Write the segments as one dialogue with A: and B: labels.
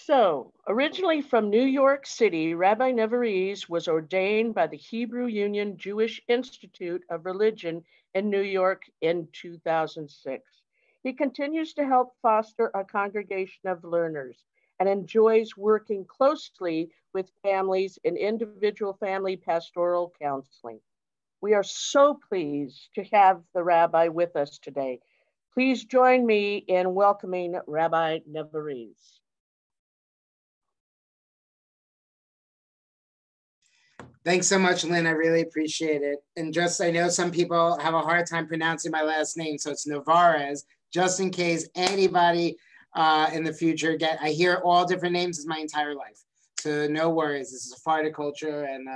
A: So, originally from New York City, Rabbi Nevarez was ordained by the Hebrew Union Jewish Institute of Religion in New York in 2006. He continues to help foster a congregation of learners and enjoys working closely with families in individual family pastoral counseling. We are so pleased to have the rabbi with us today. Please join me in welcoming Rabbi Nevarez.
B: Thanks so much, Lynn. I really appreciate it. And just, I know some people have a hard time pronouncing my last name, so it's Nevarez, just in case anybody in the future I hear all different names my entire life. So no worries, this is a part of culture, and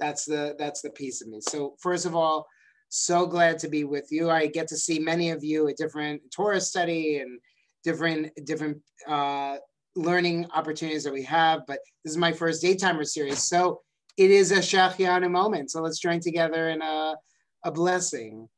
B: that's the piece of me. So first of all, so glad to be with you. I get to see many of you at different Torah study and different learning opportunities that we have, but this is my first DayTimer series. So it is a Shachianu moment. So let's join together in a blessing.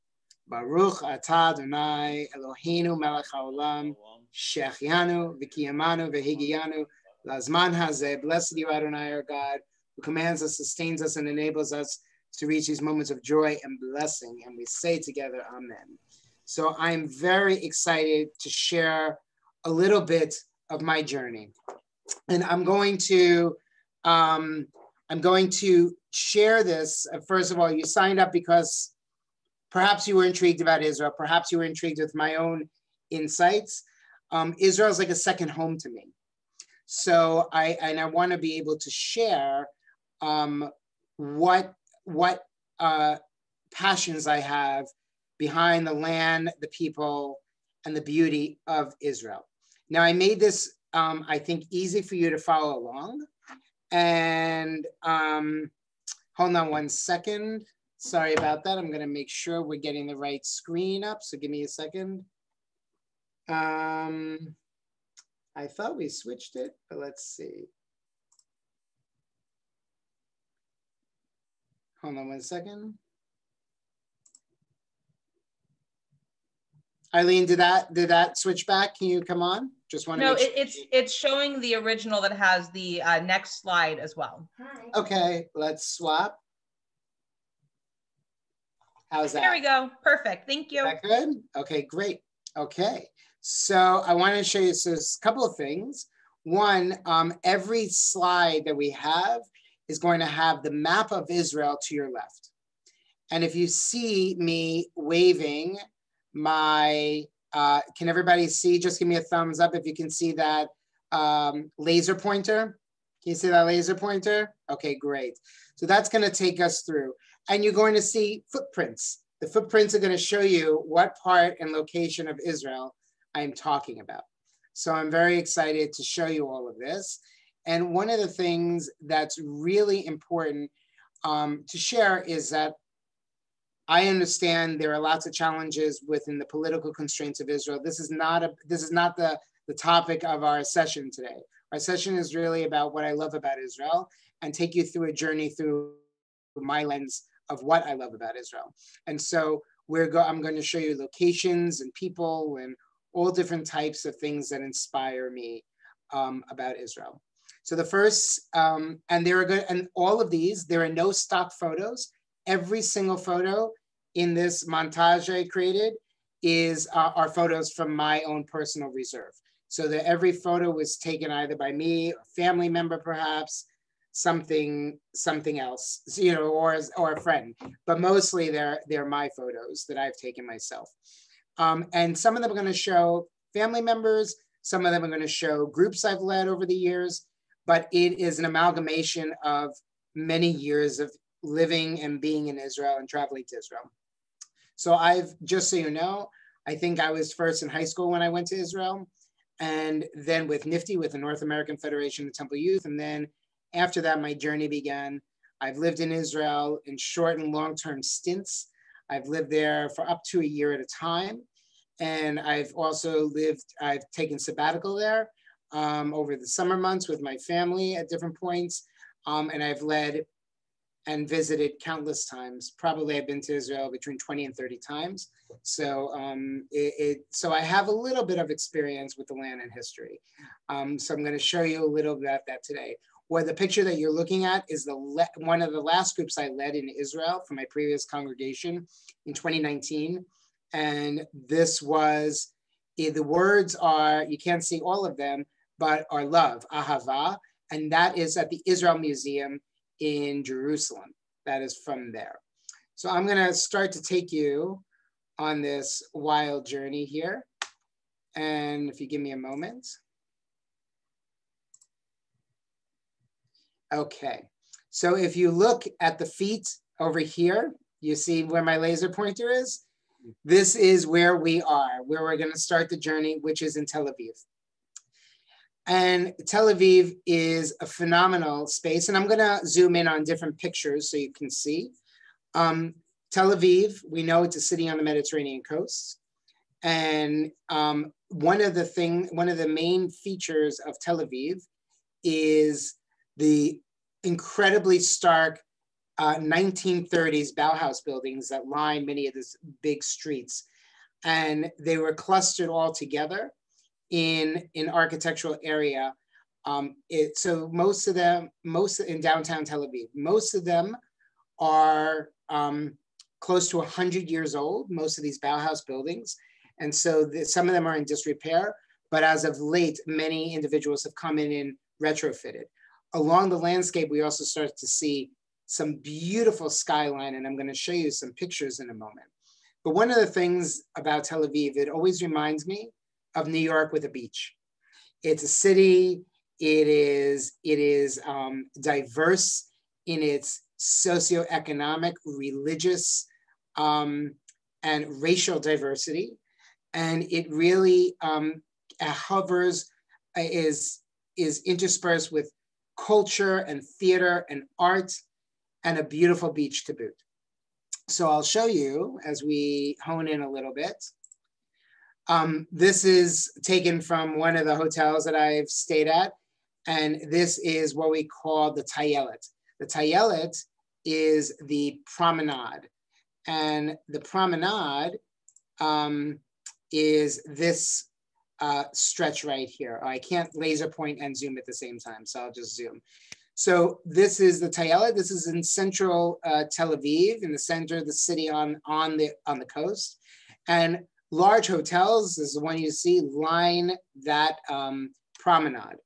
B: Baruch atah Adonai Eloheinu melech haolam Shachianu v'kiyamanu v'higiyanu lazman hazeh. Blessed you, Adonai, our God, who commands us, sustains us, and enables us to reach these moments of joy and blessing. And we say together, Amen. So I'm very excited to share a little bit of my journey. And I'm going to share this. First of all, you signed up because perhaps you were intrigued about Israel. Perhaps you were intrigued with my own insights. Israel is like a second home to me. So I want to be able to share what passions I have behind the land, the people, and the beauty of Israel. Now, I made this, I think, easy for you to follow along. And hold on one second. Sorry about that. I'm going to make sure we're getting the right screen up. So give me a second. I thought we switched it, but let's see. Hold on one second. Eileen, did that switch back? Can you come on? Just want to
C: No, it's showing the original that has the next slide as well.
B: Hi. Okay, let's swap. How's that?
C: There we go. Perfect. Thank you.
B: Is that good? Okay, great. Okay, so I want to show you a couple of things. One, every slide that we have is going to have the map of Israel to your left. And if you see me waving my, can everybody see? Just give me a thumbs up if you can see that laser pointer. Can you see that laser pointer? Okay, great. So that's going to take us through. And you're going to see footprints. The footprints are going to show you what part and location of Israel I'm talking about. So I'm very excited to show you all of this. And one of the things that's really important to share is that I understand there are lots of challenges within the political constraints of Israel. This is not the topic of our session today. Our session is really about what I love about Israel and take you through a journey through my lens of what I love about Israel. And so I'm going to show you locations and people and all different types of things that inspire me about Israel. So the first, and all of these, there are no stock photos. Every single photo in this montage I created are photos from my own personal reserve. So that every photo was taken either by me, a family member perhaps, something else, or a friend. But mostly they're my photos that I've taken myself. And some of them are going to show family members. Some of them are going to show groups I've led over the years. But it is an amalgamation of many years of living and being in Israel and traveling to Israel. So just so you know, I think I was first in high school when I went to Israel, and then with NIFTY, with the North American Federation of Temple Youth. And then after that, my journey began. I've lived in Israel in short and long-term stints. I've lived there for up to a year at a time. And I've taken sabbatical there over the summer months with my family at different points. And I've led and visited countless times. Probably I've been to Israel between 20 and 30 times. So, so I have a little bit of experience with the land and history. So I'm going to show you a little bit about that today. Where the picture that you're looking at is one of the last groups I led in Israel for my previous congregation in 2019. And this was, the words are, you can't see all of them, but are love, ahava. And that is at the Israel Museum in Jerusalem. That is from there. So I'm going to start to take you on this wild journey here. And if you give me a moment. Okay. So if you look at the feet over here, you see where my laser pointer is? This is where we are, where we're going to start the journey, which is in Tel Aviv. And Tel Aviv is a phenomenal space. And I'm going to zoom in on different pictures so you can see. Tel Aviv, we know it's a city on the Mediterranean coast. And one of the main features of Tel Aviv is the incredibly stark 1930s Bauhaus buildings that line many of these big streets. And they were clustered all together in an architectural area. So most of them, in downtown Tel Aviv, most of them are close to 100 years old, most of these Bauhaus buildings. And so some of them are in disrepair, but as of late, many individuals have come in and retrofitted. Along the landscape, we also start to see some beautiful skyline, and I'm going to show you some pictures in a moment. But one of the things about Tel Aviv, it always reminds me of New York with a beach. It's a city, it is diverse in its socioeconomic, religious, and racial diversity. And it really hovers, is interspersed with culture and theater and art and a beautiful beach to boot. So I'll show you as we hone in a little bit. This is taken from one of the hotels that I've stayed at. And this is what we call the Tayelet. The Tayelet is the promenade. And the promenade is this stretch right here. I can't laser point and zoom at the same time, so I'll just zoom. So this is the Tayelet. This is in central Tel Aviv, in the center of the city on the coast. And large hotels, is the one you see, line that promenade.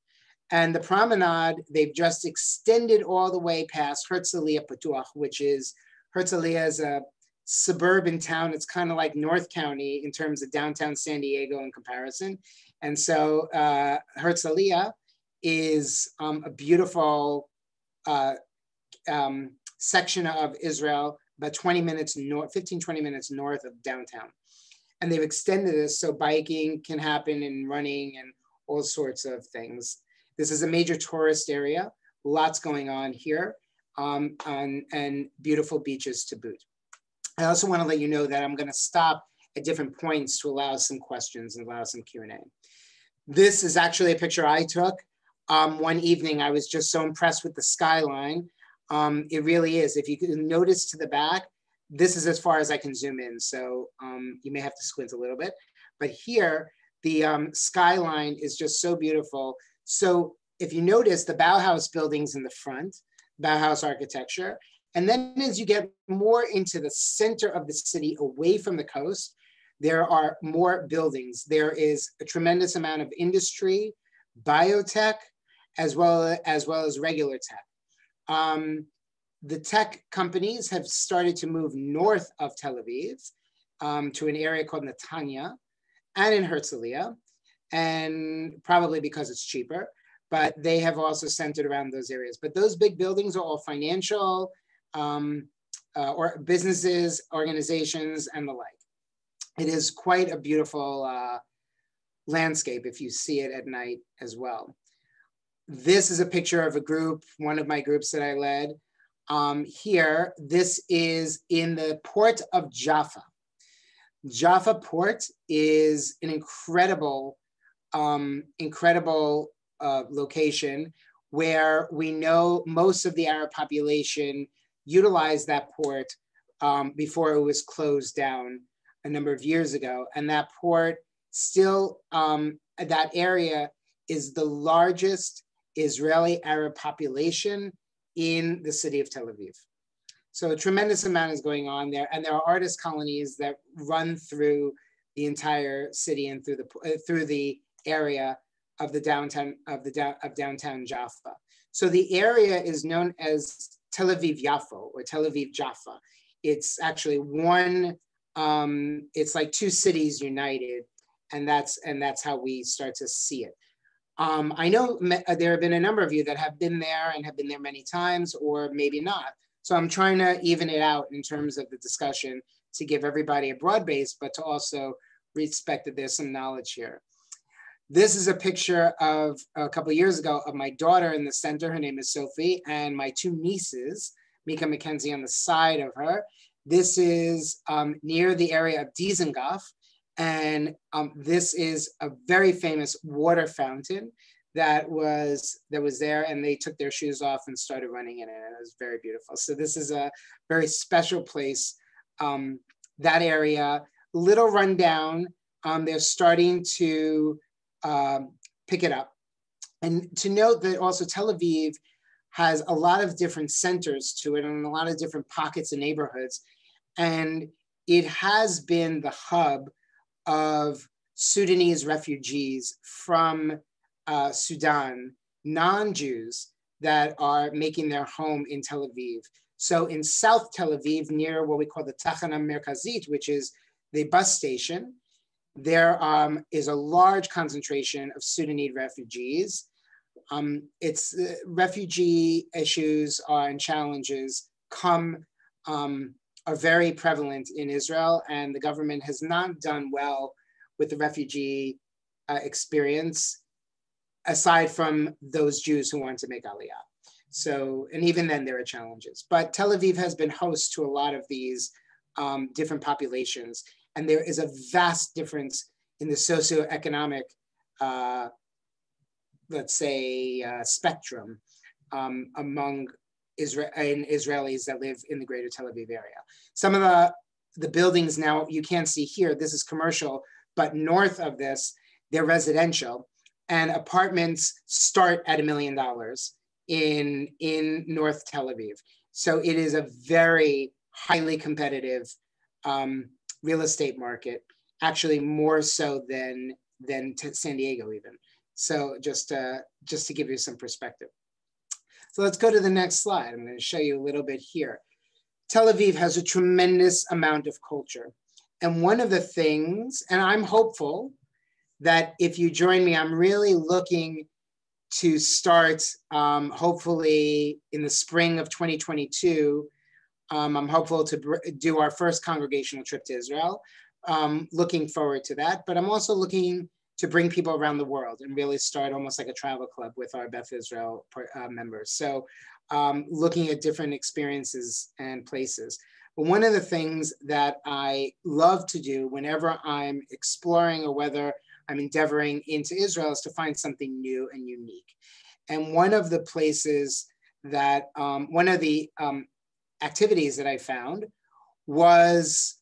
B: And the promenade, they've just extended all the way past Herzliya Patuach, which is, Herzliya is a suburban town. It's kind of like North County in terms of downtown San Diego in comparison. And so Herzliya is a beautiful section of Israel, about 20 minutes north, 15, 20 minutes north of downtown. And they've extended this so biking can happen and running and all sorts of things. This is a major tourist area, lots going on here, and beautiful beaches to boot. I also want to let you know that I'm going to stop at different points to allow some questions and allow some Q&A. This is actually a picture I took one evening. I was just so impressed with the skyline. It really is. If you can notice to the back, this is as far as I can zoom in. So you may have to squint a little bit. But here, the skyline is just so beautiful. So if you notice the Bauhaus buildings in the front, Bauhaus architecture, and then as you get more into the center of the city, away from the coast, there are more buildings. There is a tremendous amount of industry, biotech, as well as regular tech. The tech companies have started to move north of Tel Aviv to an area called Netanya and in Herzliya, and probably because it's cheaper, but they have also centered around those areas. But those big buildings are all financial, or businesses, organizations, and the like. It is quite a beautiful landscape if you see it at night as well. This is a picture of a group, one of my groups that I led. Here, this is in the port of Jaffa. Jaffa Port is an incredible location where we know most of the Arab population utilized that port before it was closed down a number of years ago. And that port still, that area is the largest Israeli Arab population in the city of Tel Aviv. So a tremendous amount is going on there. And there are artist colonies that run through the entire city and through the area of the downtown of downtown Jaffa. So the area is known as Tel Aviv Yafo or Tel Aviv Jaffa. It's actually one. It's like two cities united, and that's how we start to see it. I know there have been a number of you that have been there and have been there many times, or maybe not. So I'm trying to even it out in terms of the discussion to give everybody a broad base, but to also respect that there's some knowledge here. This is a picture of a couple of years ago of my daughter in the center. Her name is Sophie, and my two nieces, Mika Mackenzie on the side of her. This is near the area of Dizengoff, and this is a very famous water fountain that was there, and they took their shoes off and started running in it, and it was very beautiful. So this is a very special place. That area, little rundown. They're starting to pick it up. And to note that also Tel Aviv has a lot of different centers to it and a lot of different pockets and neighborhoods. And it has been the hub of Sudanese refugees from Sudan, non-Jews that are making their home in Tel Aviv. So in South Tel Aviv, near what we call the Tachana Merkazit, which is the bus station, there is a large concentration of Sudanese refugees. It's refugee issues and challenges are very prevalent in Israel, and the government has not done well with the refugee experience, aside from those Jews who want to make Aliyah. So, and even then there are challenges. But Tel Aviv has been host to a lot of these different populations, and there is a vast difference in the socioeconomic, let's say, spectrum among Israelis that live in the greater Tel Aviv area. Some of the buildings now you can't see here, this is commercial, but north of this, they're residential, and apartments start at $1 million in North Tel Aviv. So it is a very highly competitive real estate market, actually more so than San Diego even. So just to give you some perspective. So let's go to the next slide. I'm going to show you a little bit here. Tel Aviv has a tremendous amount of culture. And one of the things, and I'm hopeful that if you join me, I'm really looking to start, hopefully in the spring of 2022, I'm hopeful to do our first congregational trip to Israel. Looking forward to that, but I'm also looking to bring people around the world and really start almost like a travel club with our Beth Israel members. So looking at different experiences and places. But one of the things that I love to do whenever I'm exploring or whether I'm endeavoring into Israel is to find something new and unique. And one of the places that, one of the activities that I found was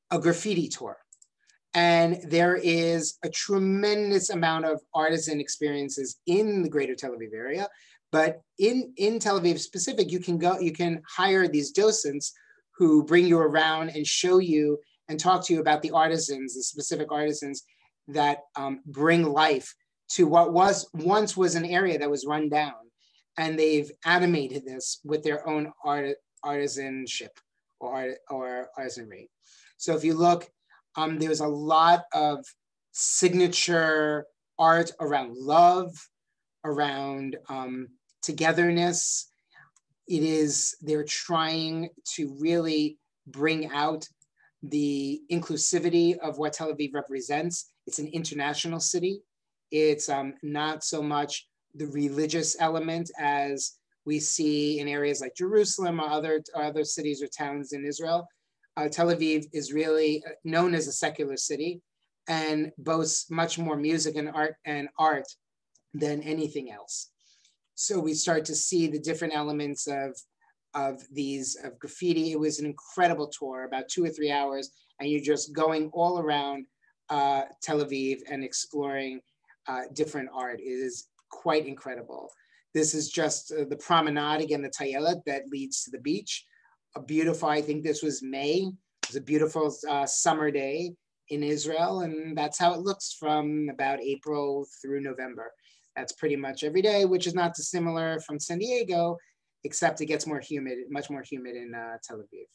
B: a graffiti tour. And there is a tremendous amount of artisan experiences in the greater Tel Aviv area, but in Tel Aviv specific, you can hire these docents who bring you around and show you and talk to you about the artisans, the specific artisans that bring life to what once was an area that was run down. And they've animated this with their own artisanship or artisanry. So if you look, there's a lot of signature art around love, around togetherness. They're trying to really bring out the inclusivity of what Tel Aviv represents. It's an international city. It's not so much the religious element as we see in areas like Jerusalem or other cities or towns in Israel. Tel Aviv is really known as a secular city and boasts much more music and art than anything else. So we start to see the different elements of of graffiti. It was an incredible tour, about 2 or 3 hours, and you're just going all around Tel Aviv and exploring different art. It is quite incredible. This is just the promenade, again, the Tayelet that leads to the beach. A beautiful, I think this was May. It was a beautiful summer day in Israel, and that's how it looks from about April through November. That's pretty much every day, which is not dissimilar from San Diego, except it gets more humid, much more humid in Tel Aviv.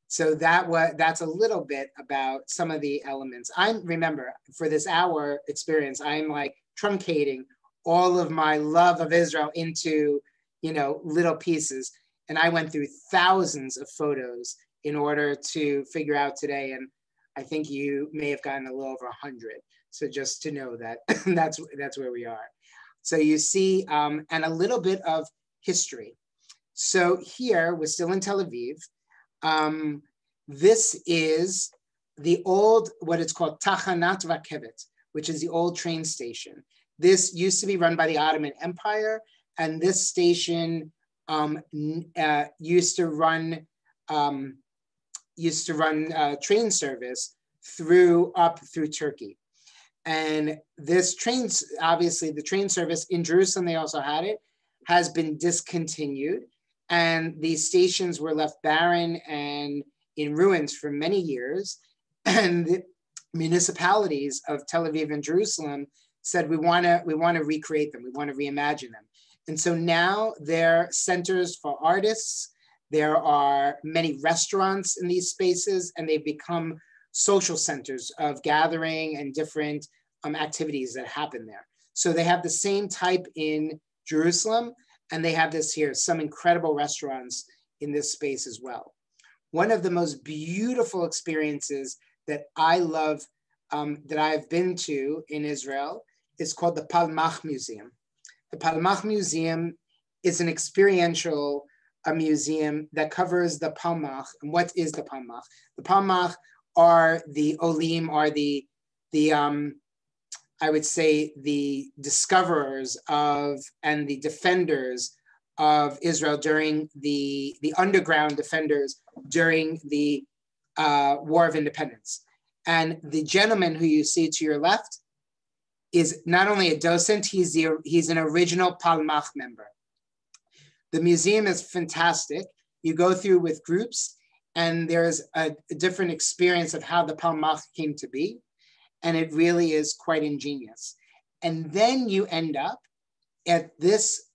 B: So that's a little bit about some of the elements. Remember, for this hour experience, I'm like truncating all of my love of Israel into, little pieces. And I went through thousands of photos in order to figure out today. And I think you may have gotten a little over 100. So just to know that that's where we are. So you see, and a little bit of history. So here, we're still in Tel Aviv. This is the old, what it's called Tachanat Rakevet, which is the old train station. This used to be run by the Ottoman Empire, and this station used to run train service up through Turkey. And this train, obviously the train service in Jerusalem, they also had it, has been discontinued. And these stations were left barren and in ruins for many years. And the municipalities of Tel Aviv and Jerusalem said, we want to recreate them. We want to reimagine them. And so now they're centers for artists. There are many restaurants in these spaces, and they've become social centers of gathering and different activities that happen there. So they have the same type in Jerusalem, and they have this here, some incredible restaurants in this space as well. One of the most beautiful experiences that I love, that I've been to in Israel, is called the Palmach Museum. The Palmach Museum is an experiential museum that covers the Palmach. And what is the Palmach? The Palmach are the Olim, are the I would say the discoverers of and the defenders of Israel during the underground defenders during the War of Independence. And the gentleman who you see to your left is not only a docent, he's an original Palmach member. The museum is fantastic. You go through with groups, and there's a different experience of how the Palmach came to be. And it really is quite ingenious. And then you end up at this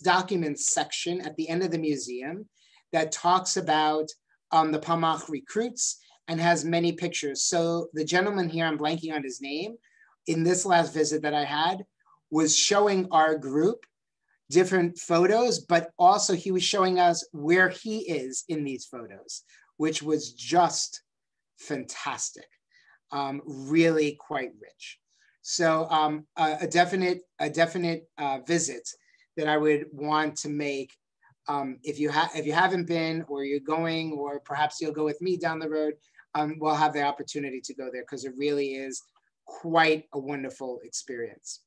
B: documents section at the end of the museum that talks about the Palmach recruits and has many pictures. So the gentleman here, I'm blanking on his name, in this last visit that I had, was showing our group different photos, but also he was showing us where he is in these photos, which was just fantastic. Really quite rich. So a definite visit that I would want to make if you haven't been, or you're going, or perhaps you'll go with me down the road. We'll have the opportunity to go there because it really is quite a wonderful experience.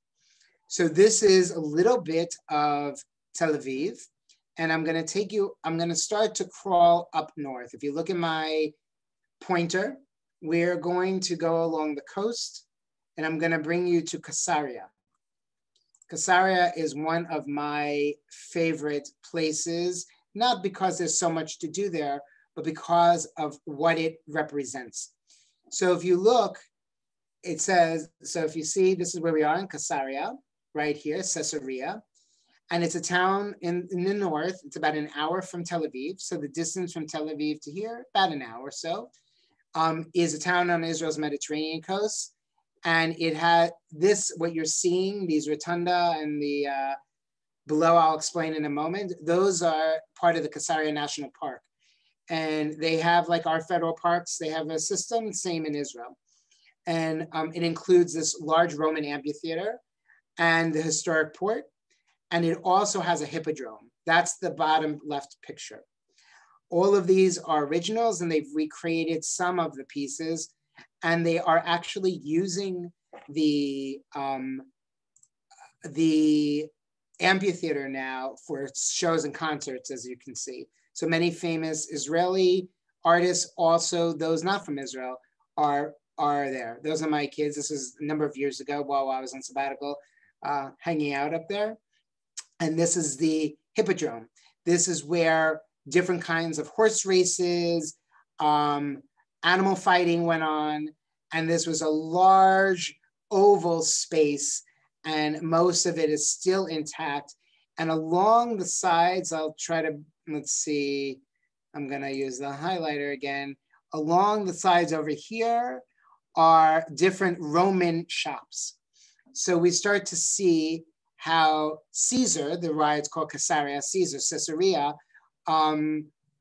B: So this is a little bit of Tel Aviv, and I'm going to start to crawl up north. If you look at my pointer, we're going to go along the coast, and I'm going to bring you to Kasaria. Kasaria is one of my favorite places, not because there's so much to do there, but because of what it represents. So if you look, it says, so if you see, this is where we are in Kasaria, right here, Caesarea. And it's a town in the north. It's about an hour from Tel Aviv. So the distance from Tel Aviv to here, about an hour or so. Is a town on Israel's Mediterranean coast. And it had this, what you're seeing, these rotunda and the below, I'll explain in a moment, those are part of the Kasaria National Park. And they have, like our federal parks, they have a system, same in Israel. And it includes this large Roman amphitheater and the historic port. And it also has a hippodrome. That's the bottom left picture. All of these are originals, and they've recreated some of the pieces, and they are actually using the amphitheater now for shows and concerts, as you can see. So many famous Israeli artists, also those not from Israel, are there. Those are my kids. This is a number of years ago while I was on sabbatical, hanging out up there. And this is the Hippodrome. This is where different kinds of horse races, animal fighting went on. And this was a large oval space, and most of it is still intact. And along the sides, I'll try to, let's see, I'm gonna use the highlighter again. Along the sides over here are different Roman shops. So we start to see how Caesar, the ride it's called Kasaria, Caesarea,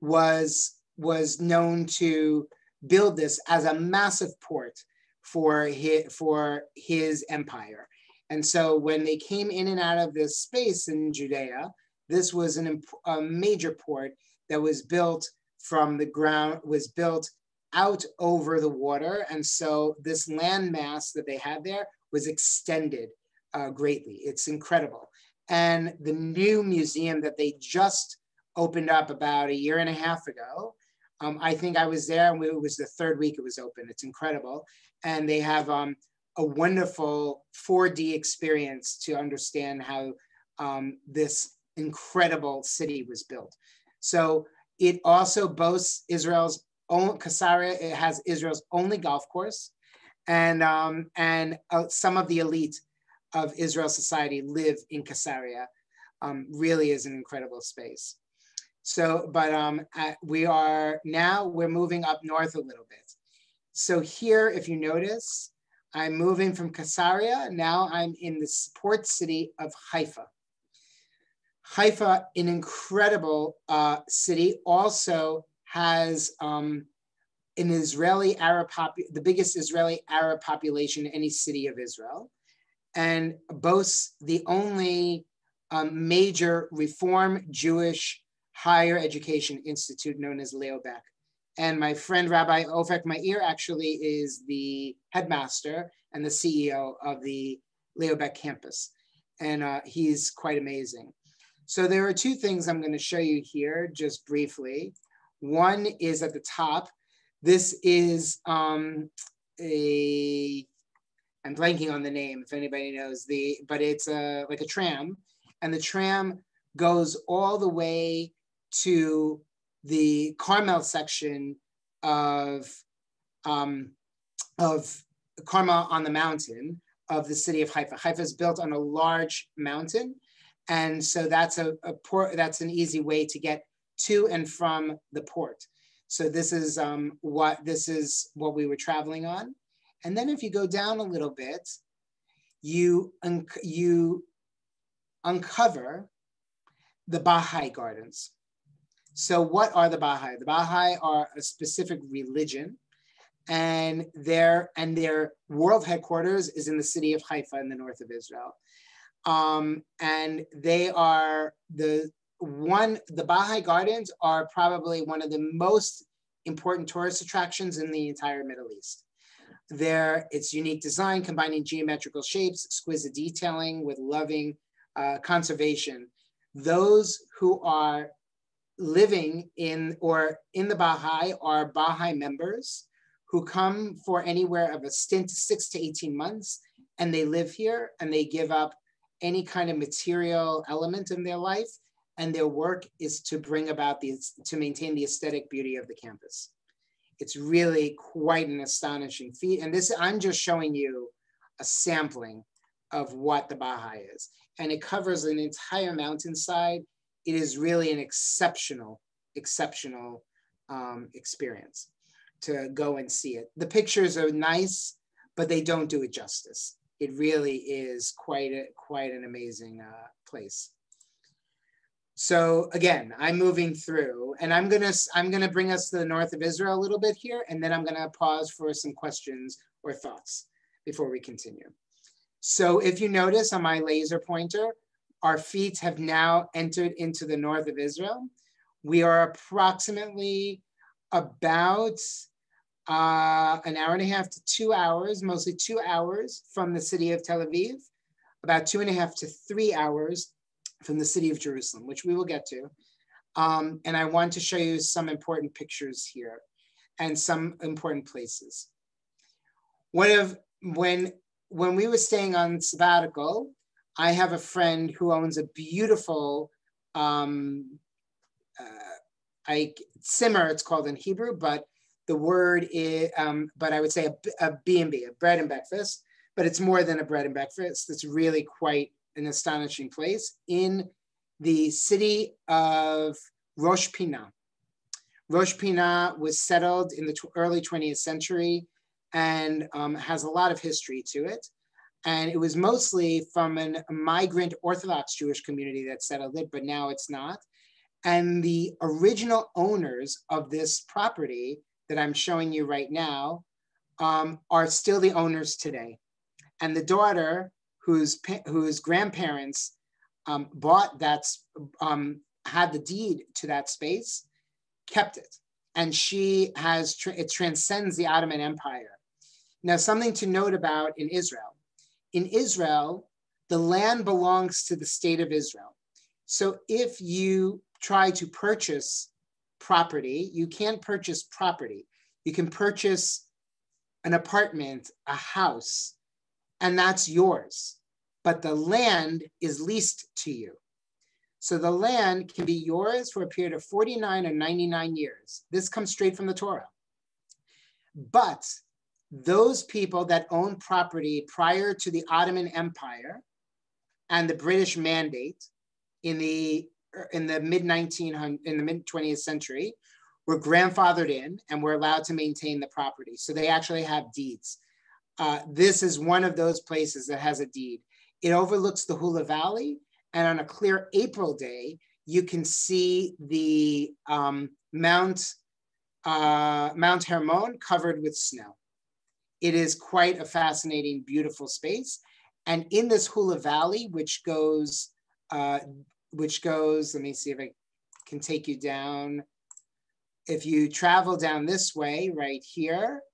B: was known to build this as a massive port for his empire. And so when they came in and out of this space in Judea, this was a major port that was built from the ground, was built out over the water. And so this landmass that they had there was extended greatly. It's incredible. And the new museum that they just opened up about a year and a half ago, I think I was there, and it was the third week it was open. It's incredible. And they have a wonderful 4D experience to understand how this incredible city was built. So it also boasts Israel's own Kasaria. It has Israel's only golf course, and some of the elite of Israel society live in Kasaria. Really is an incredible space. So, but we're moving up north a little bit. So here, if you notice, I'm moving from Kasaria. Now I'm in the port city of Haifa. Haifa, an incredible city, also has the biggest Israeli Arab population in any city of Israel, and boasts the only major Reform Jewish higher education institute known as Leobek. And my friend Rabbi Ofek Meir actually is the headmaster and the CEO of the Leobek campus. And he's quite amazing. So there are two things I'm going to show you here just briefly. One is at the top. This is I'm blanking on the name if anybody knows but it's like a tram, and the tram goes all the way to the Carmel section of Carmel on the mountain of the city of Haifa. Haifa is built on a large mountain, and so that's a port. That's an easy way to get to and from the port. So this is what we were traveling on. And then if you go down a little bit, you uncover the Baha'i gardens. So what are the Baha'i? The Baha'i are a specific religion, and their world headquarters is in the city of Haifa in the north of Israel. And they are the Baha'i gardens are probably one of the most important tourist attractions in the entire Middle East. Its unique design, combining geometrical shapes, exquisite detailing with loving conservation. Those who are living in the Baha'i are Baha'i members who come for anywhere of a stint 6 to 18 months, and they live here and they give up any kind of material element in their life, and their work is to bring about to maintain the aesthetic beauty of the campus. It's really quite an astonishing feat. And I'm just showing you a sampling of what the Baha'i is. And it covers an entire mountainside. It is really an exceptional experience to go and see it. The pictures are nice, but they don't do it justice. It really is quite an amazing place. So again, I'm moving through, and I'm gonna bring us to the north of Israel a little bit here, and then I'm gonna pause for some questions or thoughts before we continue. So if you notice on my laser pointer, our feet have now entered into the north of Israel. We are approximately about an hour and a half to 2 hours, mostly 2 hours from the city of Tel Aviv, about 2.5 to 3 hours from the city of Jerusalem, which we will get to. And I want to show you some important pictures here and some important places. When we were staying on sabbatical, I have a friend who owns a beautiful simmer, it's called in Hebrew, but the word is, but I would say a B&B, a bread and breakfast, but it's more than a bread and breakfast. It's really quite an astonishing place in the city of Rosh Pinah. Rosh Pinah was settled in the early 20th century and has a lot of history to it. And it was mostly from a migrant Orthodox Jewish community that settled it, but now it's not. And the original owners of this property that I'm showing you right now are still the owners today. And the daughter, whose grandparents bought that, had the deed to that space, kept it. And she has, it transcends the Ottoman Empire. Now, something to note about in Israel. In Israel, the land belongs to the state of Israel. So if you try to purchase property, you can't purchase property. You can purchase an apartment, a house, and that's yours. But the land is leased to you. So the land can be yours for a period of 49 or 99 years. This comes straight from the Torah. But those people that own property prior to the Ottoman Empire and the British Mandate in the mid 20th century were grandfathered in and were allowed to maintain the property. So they actually have deeds. This is one of those places that has a deed. It overlooks the Hula Valley, and on a clear April day, you can see the Mount Hermon covered with snow. It is quite a fascinating, beautiful space. And in this Hula Valley, which goes, let me see if I can take you down. If you travel down this way, right here,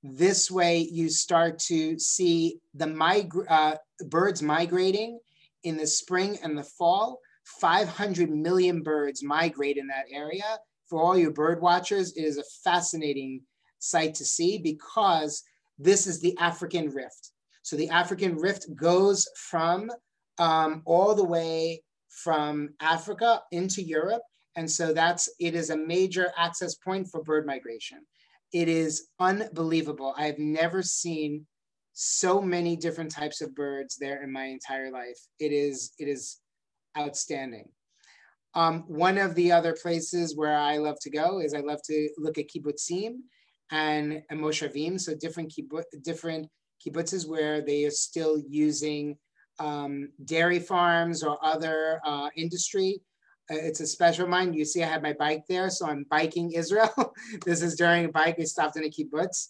B: this way you start to see the birds migrating in the spring and the fall. 500 million birds migrate in that area. For all you bird watchers, it is a fascinating sight to see because this is the African Rift. So the African Rift goes from all the way from Africa into Europe. And so it is a major access point for bird migration. It is unbelievable. I have never seen so many different types of birds there in my entire life. It is outstanding. One of the other places where I love to go is I love to look at kibbutzim and moshavim, so different kibbutzes where they are still using dairy farms or other industry. It's a special mine. You see I have my bike there, so I'm biking Israel. This is during a bike. We stopped in a kibbutz.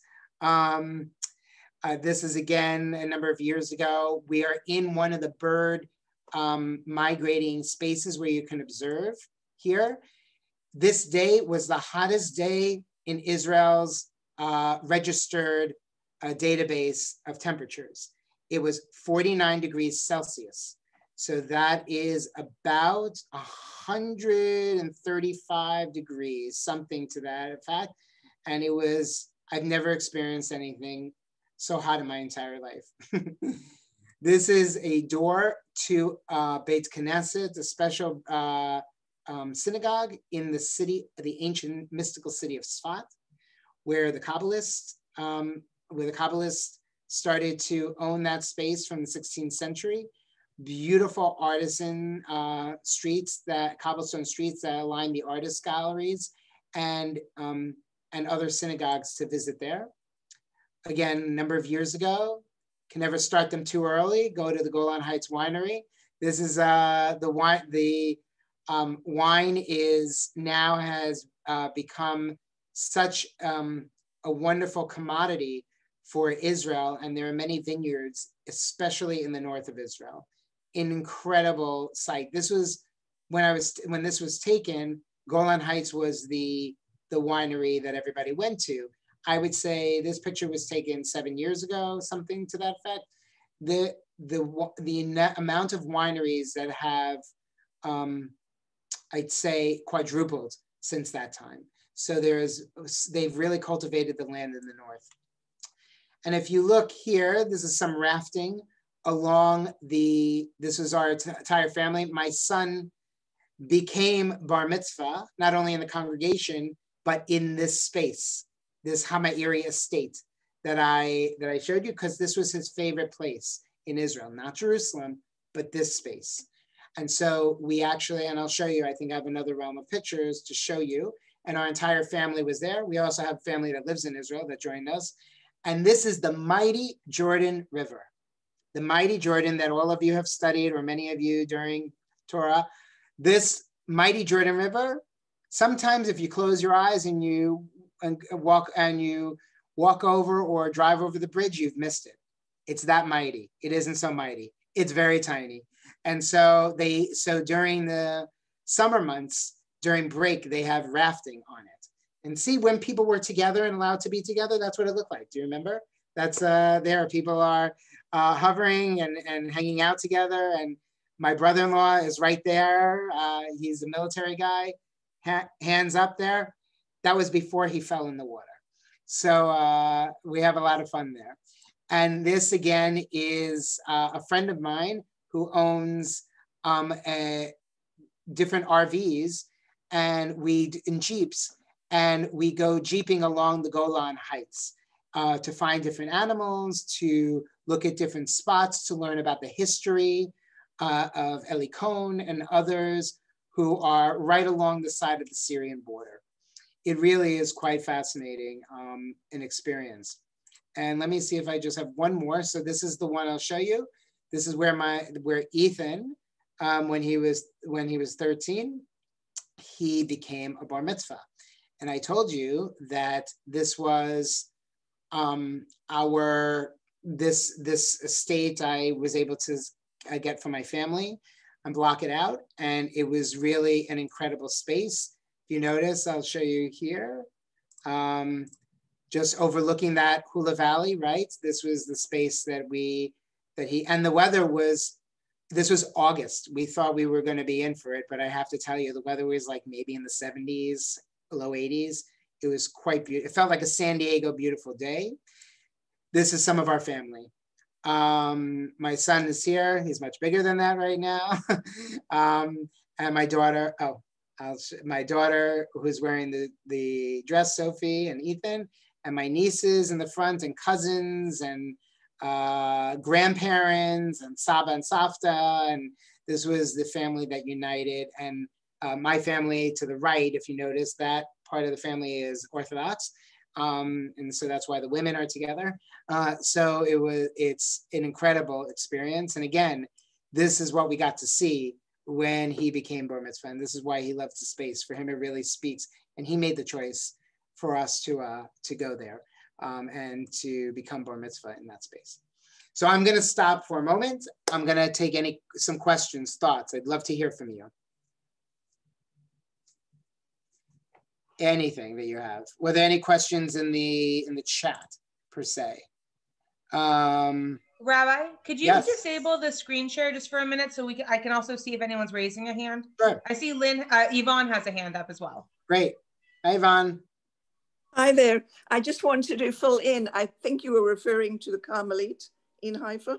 B: This is again a number of years ago. We are in one of the bird migrating spaces where you can observe here. This day was the hottest day in Israel's registered database of temperatures. It was 49 degrees Celsius. So that is about 135 degrees, something to that effect. And it was, I've never experienced anything so hot in my entire life. This is a door to Beit Knesset, a special synagogue in the city, the ancient mystical city of Sfat, where the Kabbalists started to own that space from the 16th century. Beautiful artisan streets, cobblestone streets that align the artist galleries and other synagogues to visit there. Again, a number of years ago, can never start them too early. Go to the Golan Heights Winery. This is the wine. The wine has become such a wonderful commodity for Israel, and there are many vineyards, especially in the north of Israel. An incredible sight. This was when this was taken. Golan Heights was the winery that everybody went to. I would say this picture was taken 7 years ago, something to that effect. The amount of wineries that have I'd say, quadrupled since that time. So they've really cultivated the land in the north. And if you look here, this is some rafting along this is our entire family. My son became bar mitzvah, not only in the congregation, but in this space, this Hamairi estate that I showed you, because this was his favorite place in Israel, not Jerusalem, but this space. And so we actually, and I'll show you, I think I have another realm of pictures to show you, and our entire family was there. We also have family that lives in Israel that joined us. And this is the mighty Jordan River, the mighty Jordan that all of you have studied, or many of you during Torah. This mighty Jordan River, sometimes if you close your eyes and you walk over or drive over the bridge, you've missed it. It's that mighty. It isn't so mighty. It's very tiny. And so during the summer months, during break, they have rafting on it. And see, when people were together and allowed to be together, that's what it looked like. Do you remember? That's there. People are hovering and hanging out together. And my brother-in-law is right there. He's a military guy, hands up there. That was before he fell in the water. So we have a lot of fun there. And this again is a friend of mine who owns different RVs and in Jeeps, and we go jeeping along the Golan Heights to find different animals, to look at different spots, to learn about the history of Eli Cohen and others who are right along the side of the Syrian border. It really is quite fascinating an experience. And let me see if I just have one more. So this is the one I'll show you. This is where Ethan, when he was 13, he became a bar mitzvah. And I told you that this was this estate I was able to get from my family and block it out. And it was really an incredible space. If you notice, I'll show you here. Just overlooking that Hula Valley, right? This was the space and the weather was, this was August. We thought we were going to be in for it, but I have to tell you, the weather was like maybe in the 70s, low 80s. It was quite beautiful. It felt like a San Diego beautiful day. This is some of our family. My son is here. He's much bigger than that right now. And my daughter, my daughter who's wearing the dress, Sophie and Ethan, and my nieces in the front, and cousins and grandparents and Saba and Safta. And this was the family that united. And my family to the right, if you notice, that part of the family is Orthodox. And so that's why the women are together. So it's an incredible experience. And again, this is what we got to see when he became bar mitzvah. And this is why he loves the space. For him, it really speaks. And he made the choice for us to go there and to become bar mitzvah in that space. So I'm going to stop for a moment. I'm going to take some questions, thoughts. I'd love to hear from you. Anything that you have. Were there any questions in the chat per se?
C: Rabbi, could you
B: Yes.
C: disable the screen share just for a minute so I can also see if anyone's raising a hand?
B: Sure.
C: I see Yvonne has a hand up as well.
B: Great. Hi, Yvonne.
D: Hi there. I just wanted to fill in. I think you were referring to the Carmelite in Haifa,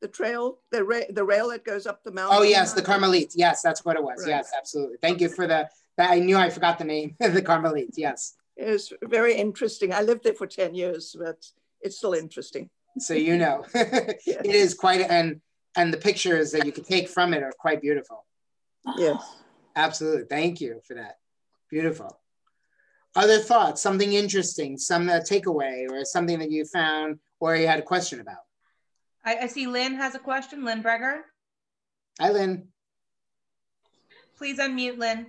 D: the trail, the rail that goes up the mountain.
B: Oh yes, the Carmelite. Yes, that's what it was. Right. Yes, absolutely. Thank you for that. I knew I forgot the name. The Carmelite. Yes.
D: It was very interesting. I lived there for 10 years, but it's still interesting.
B: So you know, yes. It is quite, and the pictures that you can take from it are quite beautiful.
D: Yes.
B: Absolutely. Thank you for that. Beautiful. Other thoughts, something interesting, some takeaway, or something that you found or you had a question about?
C: I see Lynn has a question. Lynn Breger.
B: Hi, Lynn.
C: Please unmute, Lynn.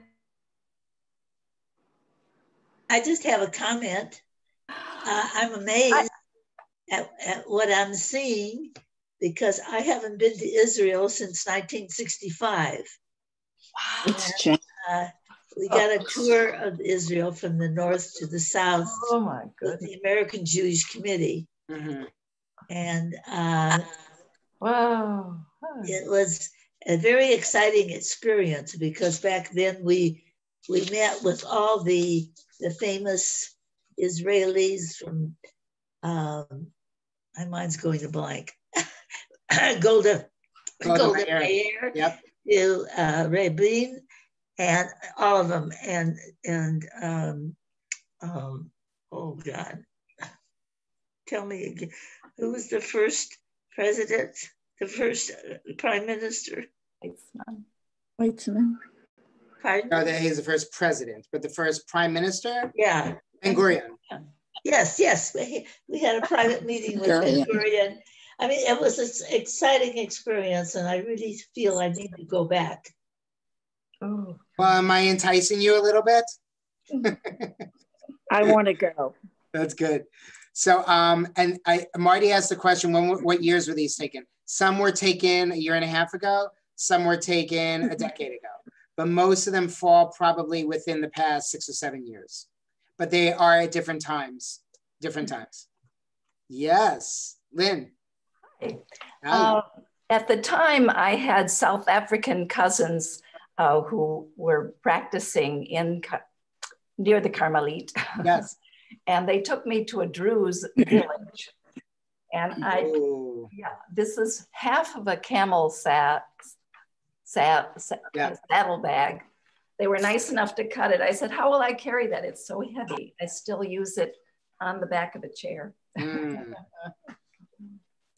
E: I just have a comment. I'm amazed at what I'm seeing, because I haven't been to Israel since 1965. Wow. We got a tour of Israel from the north to the south.
F: Oh my goodness.
E: With the American Jewish Committee.
B: Mm-hmm.
E: And
F: wow.
E: it was a very exciting experience, because back then we met with all the famous Israelis from, my mind's going to blank, Golda Meir,
B: yep,
E: to Rabbi, and all of them, and oh God, tell me again, who was the first president, the first prime minister?
D: Weitzman.
E: Pardon?
B: no, that he's the first president, but the first prime minister,
E: Yeah.
B: Ben-Gurion.
E: Yes, we had a private meeting with Ben-Gurion. I mean, it was an exciting experience, and I really feel I need to go back.
D: Oh,
B: Well, am I enticing you a little bit?
D: I want to go.
B: That's good. So, and Marty asked the question, what years were these taken? Some were taken a year and a half ago. Some were taken a decade ago. But most of them fall probably within the past 6 or 7 years. But they are at different times. Yes, Lynn.
F: At the time, I had South African cousins who were practicing near the Carmelite.
B: Yes.
F: And they took me to a Druze village. And this is half of a camel saddlebag. They were nice enough to cut it. I said, how will I carry that? It's so heavy. I still use it on the back of a chair.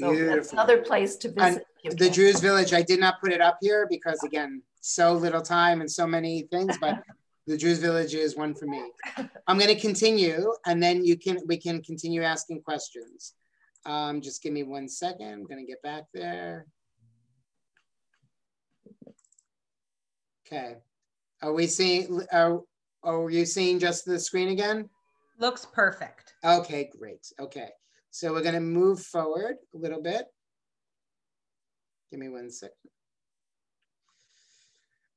F: So that's another place to visit.
B: The Druze village, I did not put it up here because, again, so little time and so many things, but the Druze village is one for me. I'm going to continue, and then we can continue asking questions. Just give me 1 second. I'm going to get back there. Okay. Are you seeing just the screen again?
C: Looks perfect.
B: Okay, great. Okay. So we're going to move forward a little bit. Give me 1 second.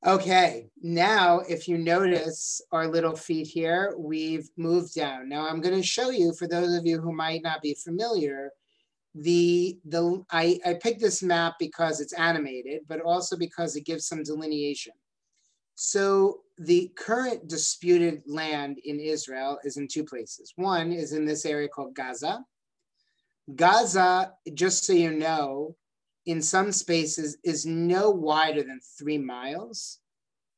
B: Okay, now if you notice our little feet here, we've moved down. Now I'm going to show you, for those of you who might not be familiar, I picked this map because it's animated, but also because it gives some delineation. So the current disputed land in Israel is in 2 places. One is in this area called Gaza. Gaza, just so you know, in some spaces is no wider than 3 miles,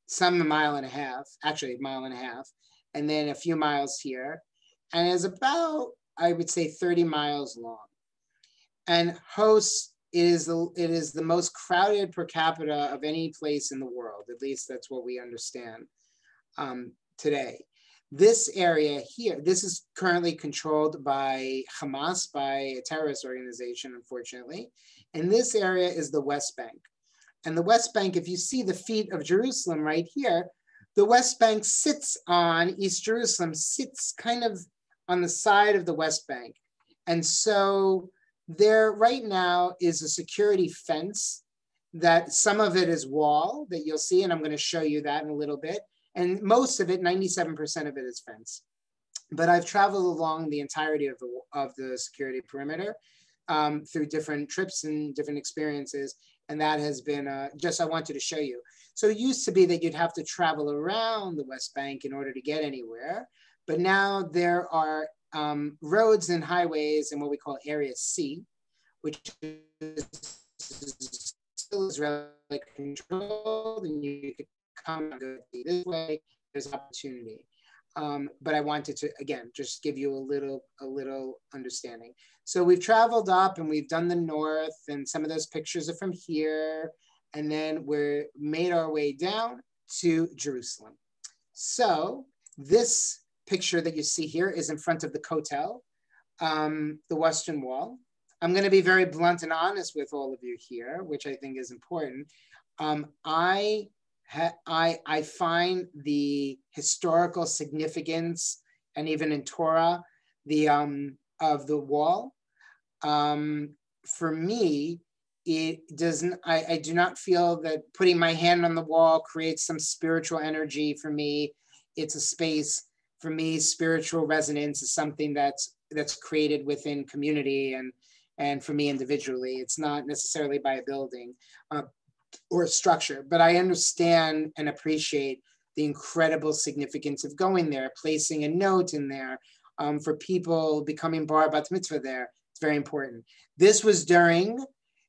B: some 1.5 miles, actually 1.5 miles, and then a few miles here, and is about, I would say, 30 miles long. And hosts, it is the most crowded per capita of any place in the world. At least that's what we understand today. This area here, this is currently controlled by Hamas, by a terrorist organization, unfortunately. And this area is the West Bank. And the West Bank, if you see the feet of Jerusalem right here, the West Bank sits on, East Jerusalem sits kind of on the side of the West Bank. And so there right now is a security fence that some of it is wall that you'll see, and I'm going to show you that in a little bit. And most of it, 97% of it is fence. But I've traveled along the entirety of the security perimeter through different trips and different experiences. And that has been I wanted to show you. So it used to be that you'd have to travel around the West Bank in order to get anywhere. But now there are roads and highways in what we call Area C, which is still Israeli controlled, and you could come and go this way. There's opportunity. But I wanted to, again, just give you a little understanding. So we've traveled up and we've done the north, and some of those pictures are from here. And then we're made our way down to Jerusalem. So this picture that you see here is in front of the Kotel, the Western Wall. I'm going to be very blunt and honest with all of you here, which I think is important. I find the historical significance, and even in Torah, of the wall. For me, it doesn't. I do not feel that putting my hand on the wall creates some spiritual energy for me. It's a space for me. Spiritual resonance is something that's created within community and for me individually. It's not necessarily by a building. or structure, but I understand and appreciate the incredible significance of going there, placing a note in there for people becoming bar bat mitzvah there. It's very important. This was during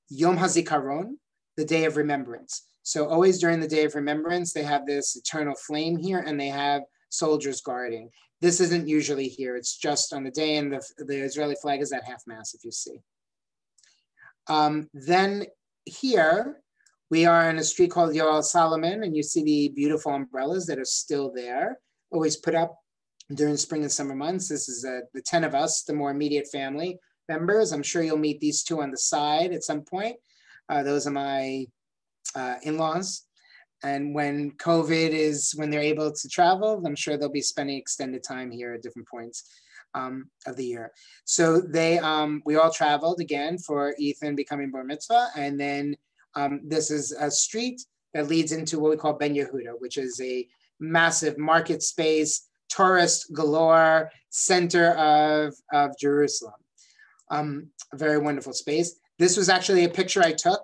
B: Yom HaZikaron, the Day of Remembrance. So always during the Day of Remembrance, they have this eternal flame here and they have soldiers guarding. This isn't usually here. It's just on the day, and the Israeli flag is at half mast, if you see. Then here, we are in a street called Yoel Solomon, and you see the beautiful umbrellas that are still there, always put up during spring and summer months. This is the 10 of us, the more immediate family members. I'm sure you'll meet these two on the side at some point. Those are my in-laws. And when COVID is, when they're able to travel, I'm sure they'll be spending extended time here at different points of the year. So we all traveled again for Ethan becoming bar mitzvah. And then this is a street that leads into what we call Ben Yehuda, which is a massive market space, tourist galore center of Jerusalem. A very wonderful space. This was actually a picture I took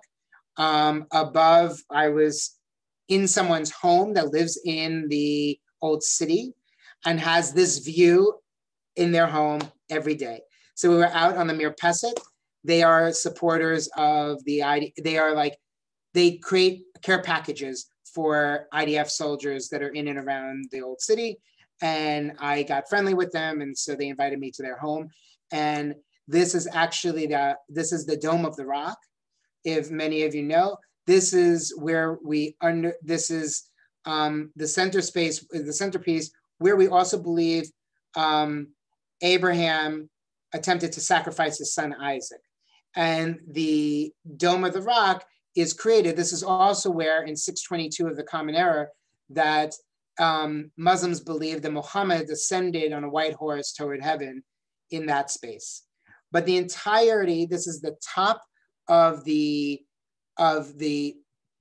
B: above. I was in someone's home that lives in the old city and has this view in their home every day. So we were out on the Mirpeset. They are supporters of the IDF. They create care packages for IDF soldiers that are in and around the old city. And I got friendly with them. And so they invited me to their home. And this is actually this is the Dome of the Rock. If many of you know, this is where this is the centerpiece where we also believe Abraham attempted to sacrifice his son Isaac. And the Dome of the Rock is created. This is also where in 622 of the Common Era that Muslims believe that Muhammad ascended on a white horse toward heaven in that space. But the entirety, this is the top of the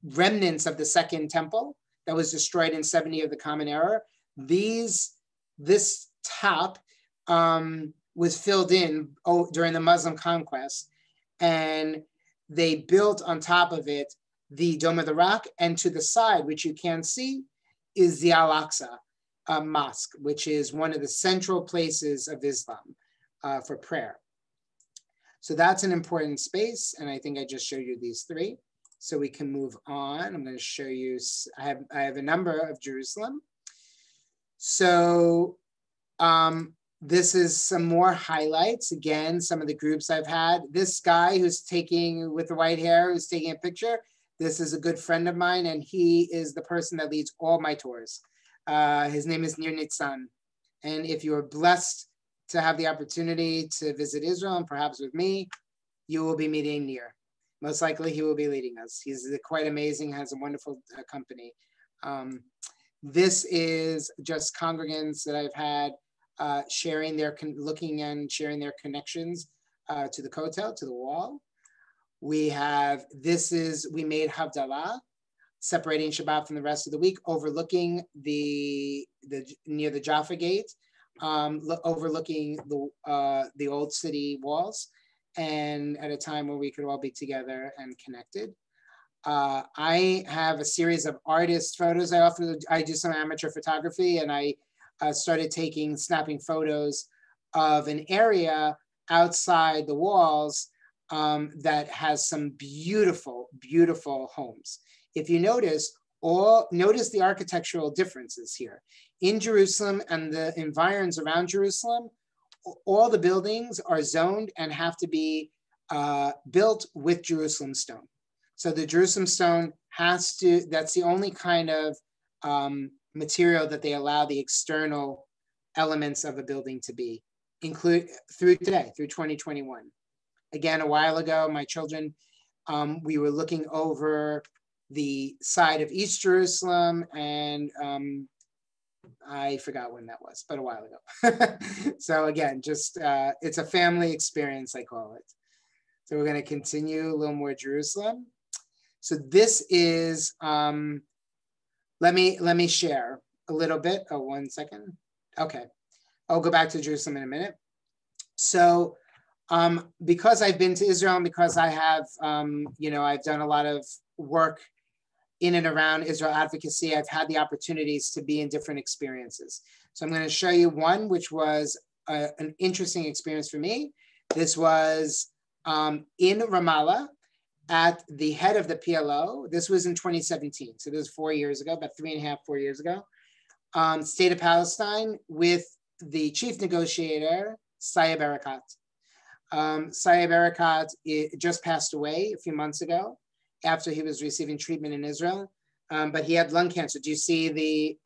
B: remnants of the Second Temple that was destroyed in 70 of the Common Era. This top was filled in during the Muslim conquest, and they built on top of it the Dome of the Rock, and to the side, which you can see, is the Al-Aqsa Mosque, which is one of the central places of Islam for prayer. So that's an important space, and I think I just showed you these three. So we can move on. I'm going to show you, I have a number of Jerusalem. So this is some more highlights. Again, some of the groups I've had. This guy who's with the white hair, who's taking a picture, this is a good friend of mine, and he is the person that leads all my tours. His name is Nir Nitzan. And if you are blessed to have the opportunity to visit Israel, and perhaps with me, you will be meeting Nir. Most likely he will be leading us. He's quite amazing, has a wonderful company. This is just congregants that I've had looking and sharing their connections to the Kotel, to the wall. We made Havdalah, separating Shabbat from the rest of the week, overlooking near the Jaffa Gate, overlooking the old city walls, and at a time where we could all be together and connected. I have a series of artist photos. I do some amateur photography, and I started snapping photos of an area outside the walls that has some beautiful, beautiful homes. If you notice the architectural differences here. In Jerusalem and the environs around Jerusalem, all the buildings are zoned and have to be built with Jerusalem stone. So the Jerusalem stone that's the only kind of material that they allow the external elements of a building to be, through 2021. Again, a while ago, my children, we were looking over the side of East Jerusalem, and I forgot when that was, but a while ago. So again, just it's a family experience, I call it. So we're going to continue a little more Jerusalem. So this is, let me share a little bit. Oh, 1 second. Okay, I'll go back to Jerusalem in a minute. So because I've been to Israel, and because I have, I've done a lot of work in and around Israel advocacy, I've had the opportunities to be in different experiences. So I'm going to show you one, which was an interesting experience for me. This was in Ramallah at the head of the PLO. This was in 2017. So this was 4 years ago, about 3.5, 4 years ago. State of Palestine with the chief negotiator, Saeb Erekat. Saeb Erekat just passed away a few months ago after he was receiving treatment in Israel, but he had lung cancer. Do you see the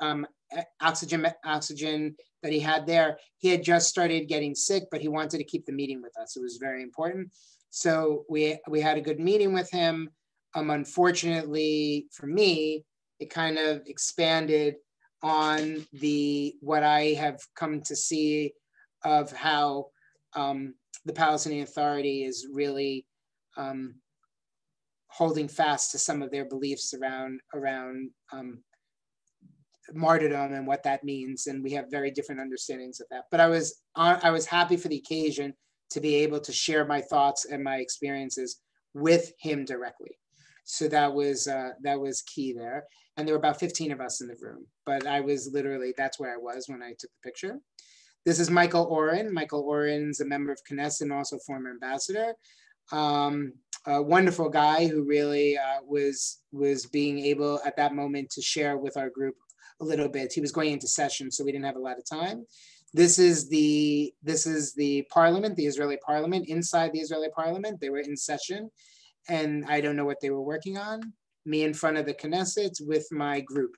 B: oxygen that he had there? He had just started getting sick, but he wanted to keep the meeting with us. It was very important. So we had a good meeting with him. Unfortunately for me, it kind of expanded on what I have come to see of how the Palestinian Authority is really holding fast to some of their beliefs around martyrdom and what that means, and we have very different understandings of that. But I was happy for the occasion to be able to share my thoughts and my experiences with him directly. So that was key there. And there were about 15 of us in the room, but I was literally, that's where I was when I took the picture. This is Michael Oren. Michael Oren's a member of Knesset and also former ambassador. A wonderful guy who really was being able at that moment to share with our group a little bit. He was going into session, so we didn't have a lot of time. This is the parliament, the Israeli parliament. Inside the Israeli parliament, they were in session, and I don't know what they were working on. Me in front of the Knesset with my group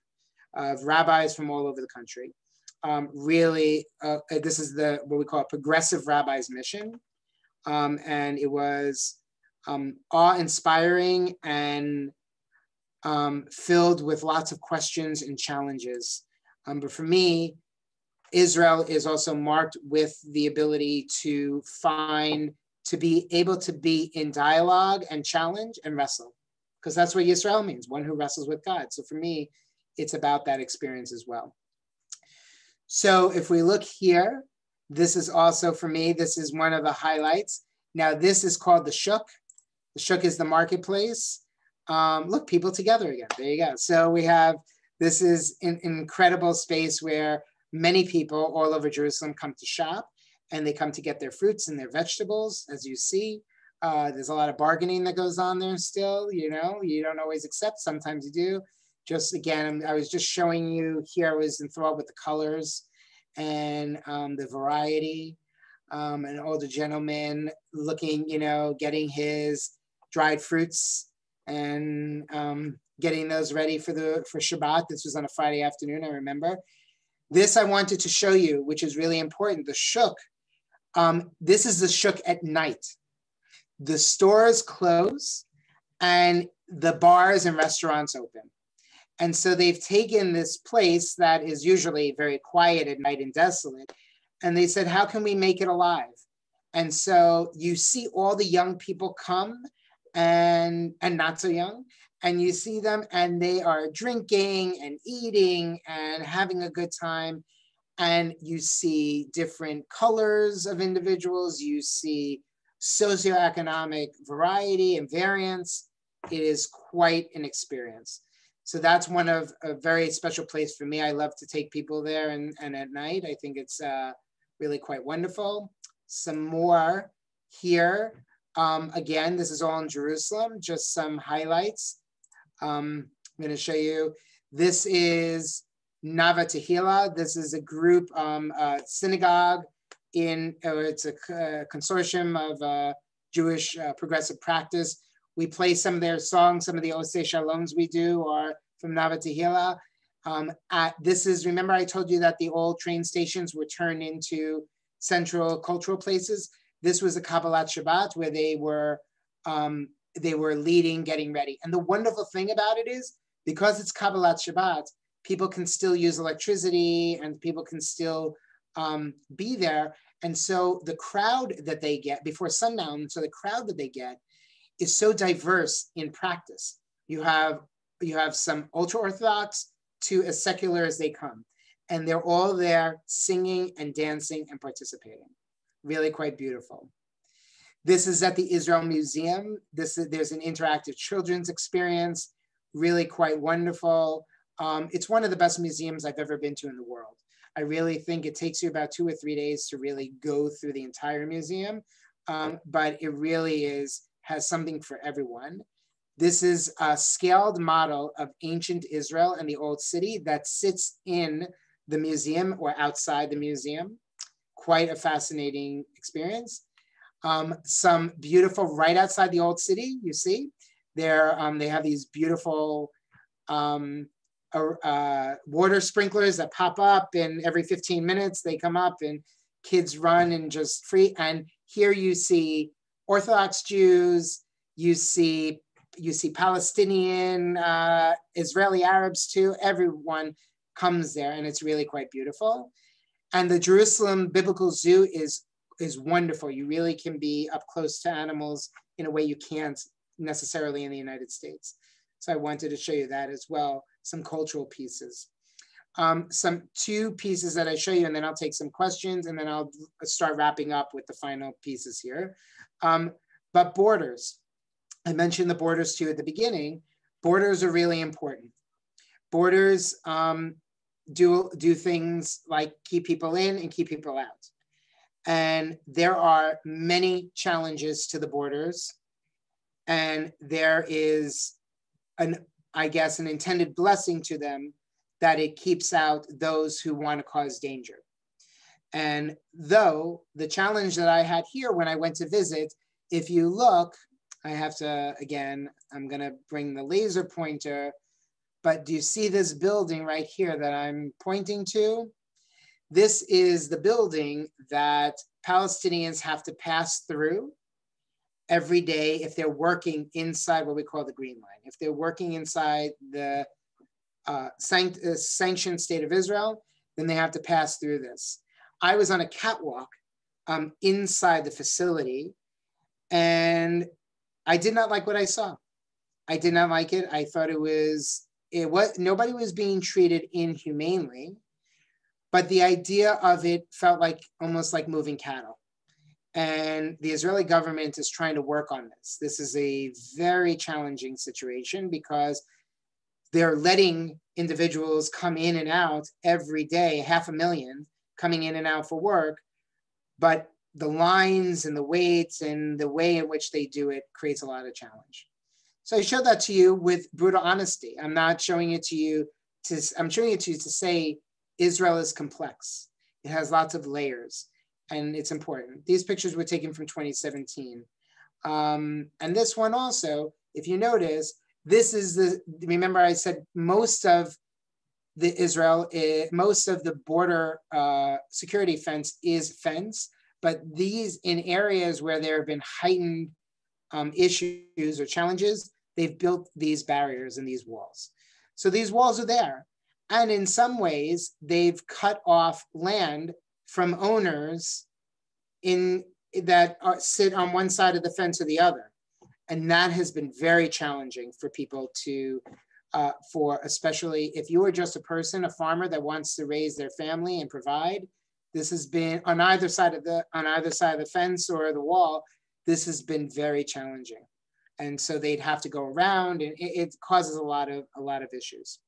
B: of rabbis from all over the country. This is what we call a progressive rabbis mission. And it was awe-inspiring and filled with lots of questions and challenges. But for me, Israel is also marked with the ability to be able to be in dialogue and challenge and wrestle, because that's what Yisrael means, one who wrestles with God. So for me, it's about that experience as well. So if we look here, this is also for me, this is one of the highlights. Now this is called the Shuk. The Shuk is the marketplace. Look, people together again, there you go. So this is an incredible space where many people all over Jerusalem come to shop, and they come to get their fruits and their vegetables. As you see, there's a lot of bargaining that goes on there still, you don't always accept, sometimes you do. Just again, I was just showing you here, I was enthralled with the colors and the variety. An older gentleman looking, getting his dried fruits and getting those ready for Shabbat. This was on a Friday afternoon, I remember. This I wanted to show you, which is really important, the Shuk. This is the Shuk at night. The stores close and the bars and restaurants open. And so they've taken this place that is usually very quiet at night and desolate, and they said, how can we make it alive? And so you see all the young people come and not so young, and you see them and they are drinking and eating and having a good time. And you see different colors of individuals. You see socioeconomic variety and variance. It is quite an experience. So that's one of a very special place for me. I love to take people there and at night. I think it's really quite wonderful. Some more here. Again, this is all in Jerusalem, just some highlights. I'm going to show you. This is Nava Tehillah. This is a group, synagogue it's a consortium of Jewish progressive practice. We play some of their songs, some of the Osei Shaloms we do are from Nava Tehillah. Remember I told you that the old train stations were turned into central cultural places. This was a Kabbalah Shabbat where they were leading, getting ready. And the wonderful thing about it is, because it's Kabbalah Shabbat, people can still use electricity and people can still be there. And so the crowd that they get before sundown, so the crowd that they get is so diverse in practice. You have some ultra-Orthodox to as secular as they come. And they're all there singing and dancing and participating. Really quite beautiful. This is at the Israel Museum. There's an interactive children's experience really quite wonderful. It's one of the best museums I've ever been to in the world. I really think it takes you about 2 or 3 days to really go through the entire museum, but it really has something for everyone. This is a scaled model of ancient Israel and the old city that sits in the museum or outside the museum. Quite a fascinating experience. Some beautiful, right outside the old city, you see, they have these beautiful water sprinklers that pop up, and every 15 minutes they come up and kids run and just free. And here you see Orthodox Jews, you see Palestinian, Israeli Arabs too, everyone comes there, and it's really quite beautiful. And the Jerusalem Biblical Zoo is wonderful. You really can be up close to animals in a way you can't necessarily in the United States. So I wanted to show you that as well, some cultural pieces. Some 2 pieces that I show you, and then I'll take some questions, and then I'll start wrapping up with the final pieces here. But borders, I mentioned the borders to you at the beginning. Borders are really important. Borders do things like keep people in and keep people out. And there are many challenges to the borders. And there is I guess, an intended blessing to them that it keeps out those who want to cause danger. And though the challenge that I had here when I went to visit, if you look, I have to, again, I'm gonna bring the laser pointer, but do you see this building right here that I'm pointing to? This is the building that Palestinians have to pass through every day if they're working inside what we call the Green Line. If they're working inside the sanctioned state of Israel, then they have to pass through this. I was on a catwalk inside the facility, and I did not like what I saw. I did not like it. I thought nobody was being treated inhumanely, but the idea of it felt like almost like moving cattle. And the Israeli government is trying to work on this. This is a very challenging situation because they're letting individuals come in and out every day, 500,000 coming in and out for work, but the lines and the waits and the way in which they do it creates a lot of challenge. So I showed that to you with brutal honesty. I'm not showing it to you I'm showing it to you to say Israel is complex. It has lots of layers. And it's important. These pictures were taken from 2017. And this one also, if you notice, this is remember I said most of the border security fence is fence, but these in areas where there have been heightened issues or challenges, they've built these barriers and these walls. So these walls are there. And in some ways, they've cut off land from owners that sit on one side of the fence or the other. And that has been very challenging for people especially if you are just a person, a farmer that wants to raise their family and provide. This has been on either side of the fence or the wall. This has been very challenging. And so they'd have to go around, and it causes a lot of issues.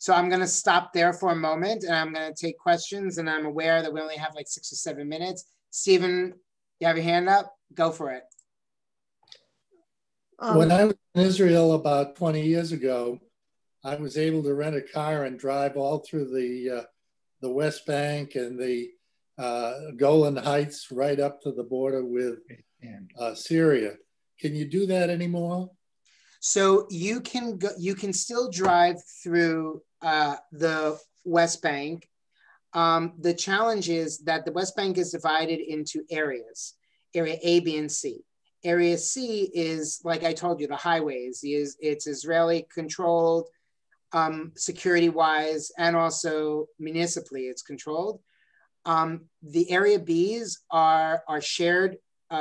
B: So I'm going to stop there for a moment, and I'm going to take questions, and I'm aware that we only have like 6 or 7 minutes. Stephen, you have your hand up? Go for it.
G: When I was in Israel about 20 years ago, I was able to rent a car and drive all through the West Bank and the Golan Heights right up to the border with Syria. Can you do that anymore?
B: So you can still drive through the West Bank. The challenge is that the West Bank is divided into areas, area A, B, and C. Area C is, like I told you, the highways. It's Israeli controlled security-wise, and also municipally it's controlled. The area Bs are shared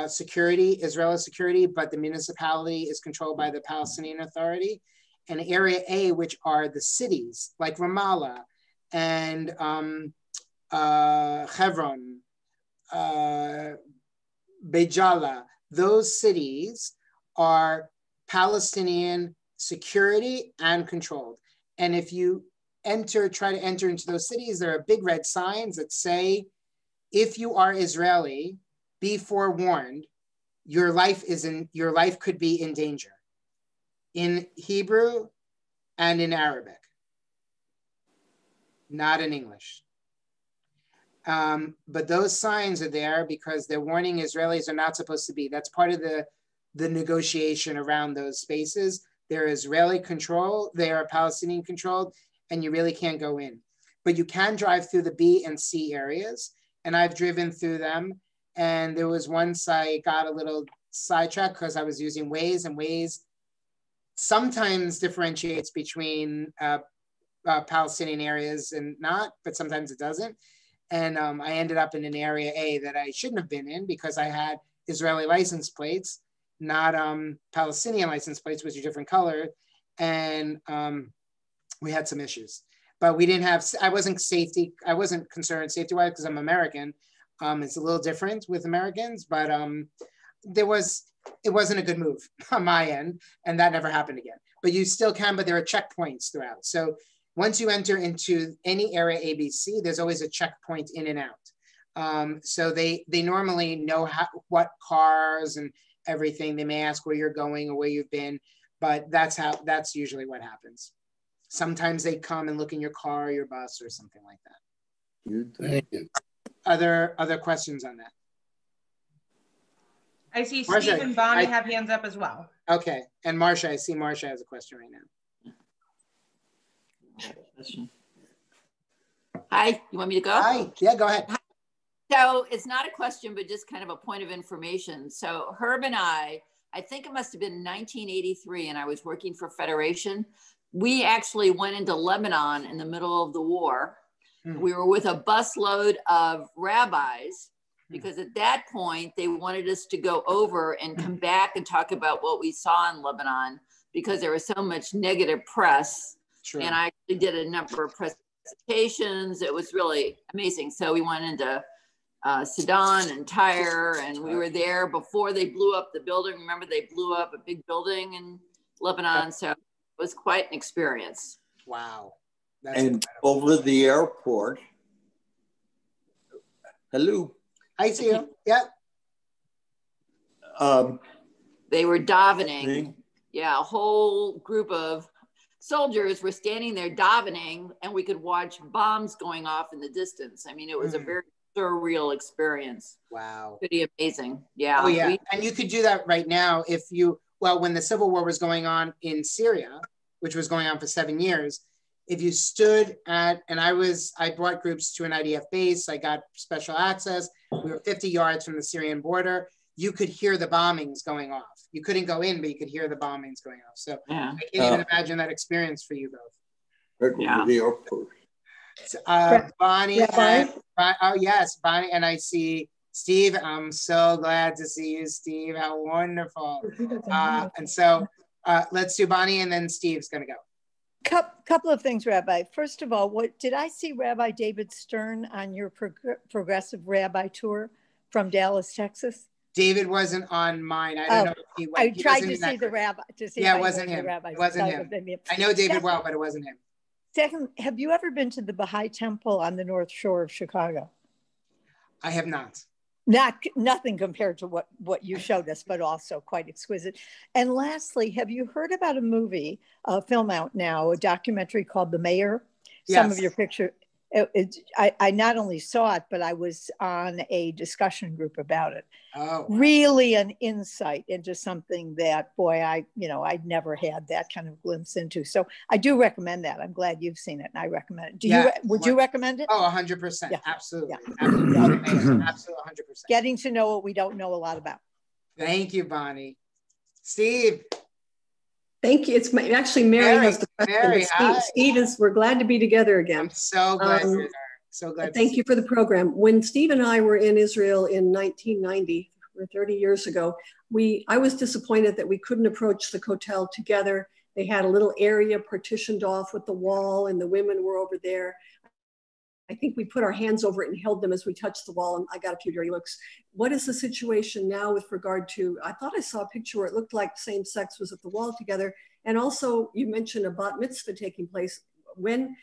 B: security, Israeli security, but the municipality is controlled by the Palestinian Authority. And area A, which are the cities, like Ramallah and Hebron, Beit Jala, those cities are Palestinian security and controlled. And if you try to enter into those cities, there are big red signs that say, if you are Israeli, be forewarned, your life could be in danger, in Hebrew and in Arabic, not in English. But those signs are there because they're warning Israelis are not supposed to be. That's part of the negotiation around those spaces. They're Israeli controlled, they are Palestinian controlled, and you really can't go in. But you can drive through the B and C areas, and I've driven through them. And there was once I got a little sidetracked because I was using Waze, and Waze sometimes differentiates between Palestinian areas and not, but sometimes it doesn't. And I ended up in an area A that I shouldn't have been in because I had Israeli license plates, not Palestinian license plates, which are different color. And we had some issues, but we didn't have, I wasn't concerned safety-wise because I'm American. It's a little different with Americans, but it wasn't a good move on my end, and that never happened again. But you still can, but there are checkpoints throughout. So once you enter into any area ABC, there's always a checkpoint in and out. So they normally know what cars and everything. They may ask where you're going or where you've been, but that's usually what happens. Sometimes they come and look in your car, or your bus, or something like that.
G: Thank you.
B: Other questions on that?
C: I see
B: Marsha,
C: Steve and Bonnie have hands up as well.
B: Okay, and Marsha, I see Marsha has a question right now.
H: Hi, you want me to go?
B: Hi, yeah, go ahead.
H: So it's not a question, but just kind of a point of information. So Herb and I think it must have been 1983, and I was working for Federation. We actually went into Lebanon in the middle of the war. We were with a busload of rabbis because at that point they wanted us to go over and come back and talk about what we saw in Lebanon because there was so much negative press. Sure. And I actually did a number of presentations. It was really amazing. So we went into Sidon and Tyre, and we were there before they blew up the building. Remember, they blew up a big building in Lebanon. So it was quite an experience.
B: Wow. That's
I: and incredible. Over the airport. Hello.
B: I see you. Yeah.
H: They were davening. Yeah, a whole group of soldiers were standing there davening, and we could watch bombs going off in the distance. I mean, it was a very surreal experience.
B: Wow.
H: Pretty amazing. Yeah.
B: Oh, yeah. And you could do that right now if when the civil war was going on in Syria, which was going on for 7 years, if you stood and I brought groups to an IDF base, I got special access. We were 50 yards from the Syrian border. You could hear the bombings going off. You couldn't go in, but you could hear the bombings going off. So yeah. I can't even imagine that experience for you both.
I: Yeah. The airport.
B: Bonnie, oh yes, Bonnie, and I see Steve. I'm so glad to see you, Steve. How wonderful. And so let's do Bonnie, and then Steve's gonna go.
D: Couple of things, Rabbi. First of all, did I see Rabbi David Stern on your progressive rabbi tour from Dallas, Texas?
B: David wasn't on mine. I don't know if he went.
D: I tried to see the rabbi. Yeah,
B: it wasn't him. It wasn't him. I know David well, but it wasn't him.
D: Second, have you ever been to the Baha'i Temple on the North Shore of Chicago?
B: I have not.
D: Nothing compared to what you showed us, but also quite exquisite. And lastly, have you heard about a film out now, a documentary called The Mayor? Yes. Some of your picture. I not only saw it, but I was on a discussion group about it. Oh, wow. Really an insight into something that, boy, I'd never had that kind of glimpse into. So I do recommend that. I'm glad you've seen it, and I recommend it. Would you recommend it?
B: Oh, 100%. Yeah. Absolutely. Yeah. Absolutely. Absolutely 100%.
D: Getting to know what we don't know a lot about.
B: Thank you, Bonnie. Steve.
J: Thank you. It's actually Mary has the question. Steve, we're glad to be together again.
B: I'm so glad you're there. So glad.
J: Thank you for the program. When Steve and I were in Israel in 1990, or 30 years ago, I was disappointed that we couldn't approach the hotel together. They had a little area partitioned off with the wall, and the women were over there. I think we put our hands over it and held them as we touched the wall, and I got a few dirty looks. What is the situation now with regard to, I thought I saw a picture where it looked like same sex was at the wall together. And also you mentioned a bat mitzvah taking place. When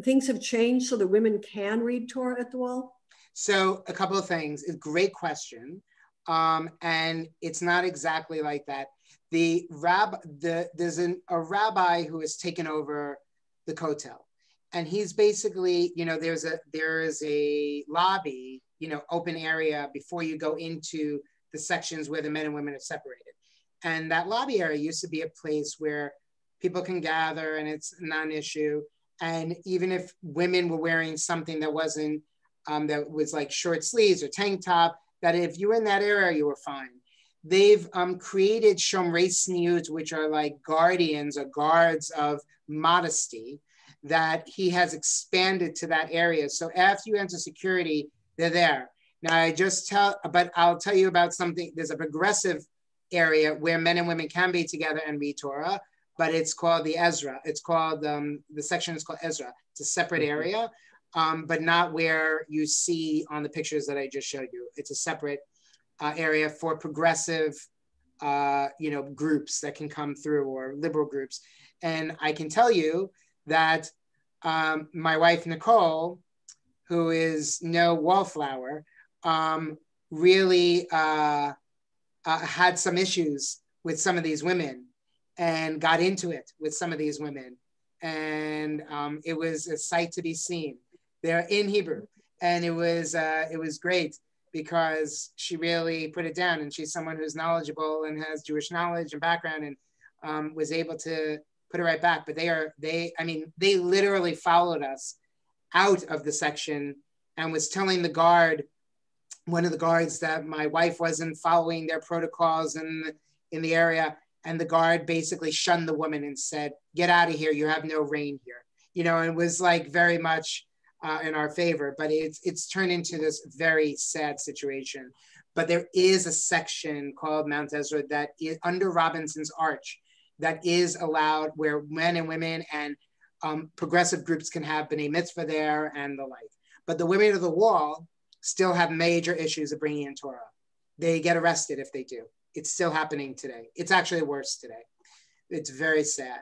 J: things have changed so that women can read Torah at the wall?
B: So a couple of things, a great question. And it's not exactly like that. There's a rabbi who has taken over the kotel. And he's basically, there is a lobby, open area before you go into the sections where the men and women are separated. And that lobby area used to be a place where people can gather and it's not an issue. And even if women were wearing something that wasn't, that was like short sleeves or tank top, that if you were in that area, you were fine. They've created shomrei tzniut, which are like guardians or guards of modesty, that he has expanded to that area. So after you enter security, they're there. Now I'll tell you about something. There's a progressive area where men and women can be together and read Torah, but it's called the Ezra. It's called, the section is called Ezra. It's a separate area, but not where you see on the pictures that I just showed you. It's a separate area for progressive, groups that can come through, or liberal groups. And I can tell you that my wife, Nicole, who is no wallflower, really had some issues with some of these women and got into it with some of these women. And it was a sight to be seen. They're in Hebrew. And it was great because she really put it down, and she's someone who's knowledgeable and has Jewish knowledge and background, and was able to put it right back. But they literally followed us out of the section and was telling the guard, one of the guards, that my wife wasn't following their protocols in the area. And the guard basically shunned the woman and said, "Get out of here, you have no reign here." And it was like very much in our favor, but it's turned into this very sad situation. But there is a section called Mount Ezra that is under Robinson's Arch that is allowed, where men and women and progressive groups can have b'nai mitzvah there and the like. But the women of the wall still have major issues of bringing in Torah. They get arrested if they do. It's still happening today. It's actually worse today. It's very sad.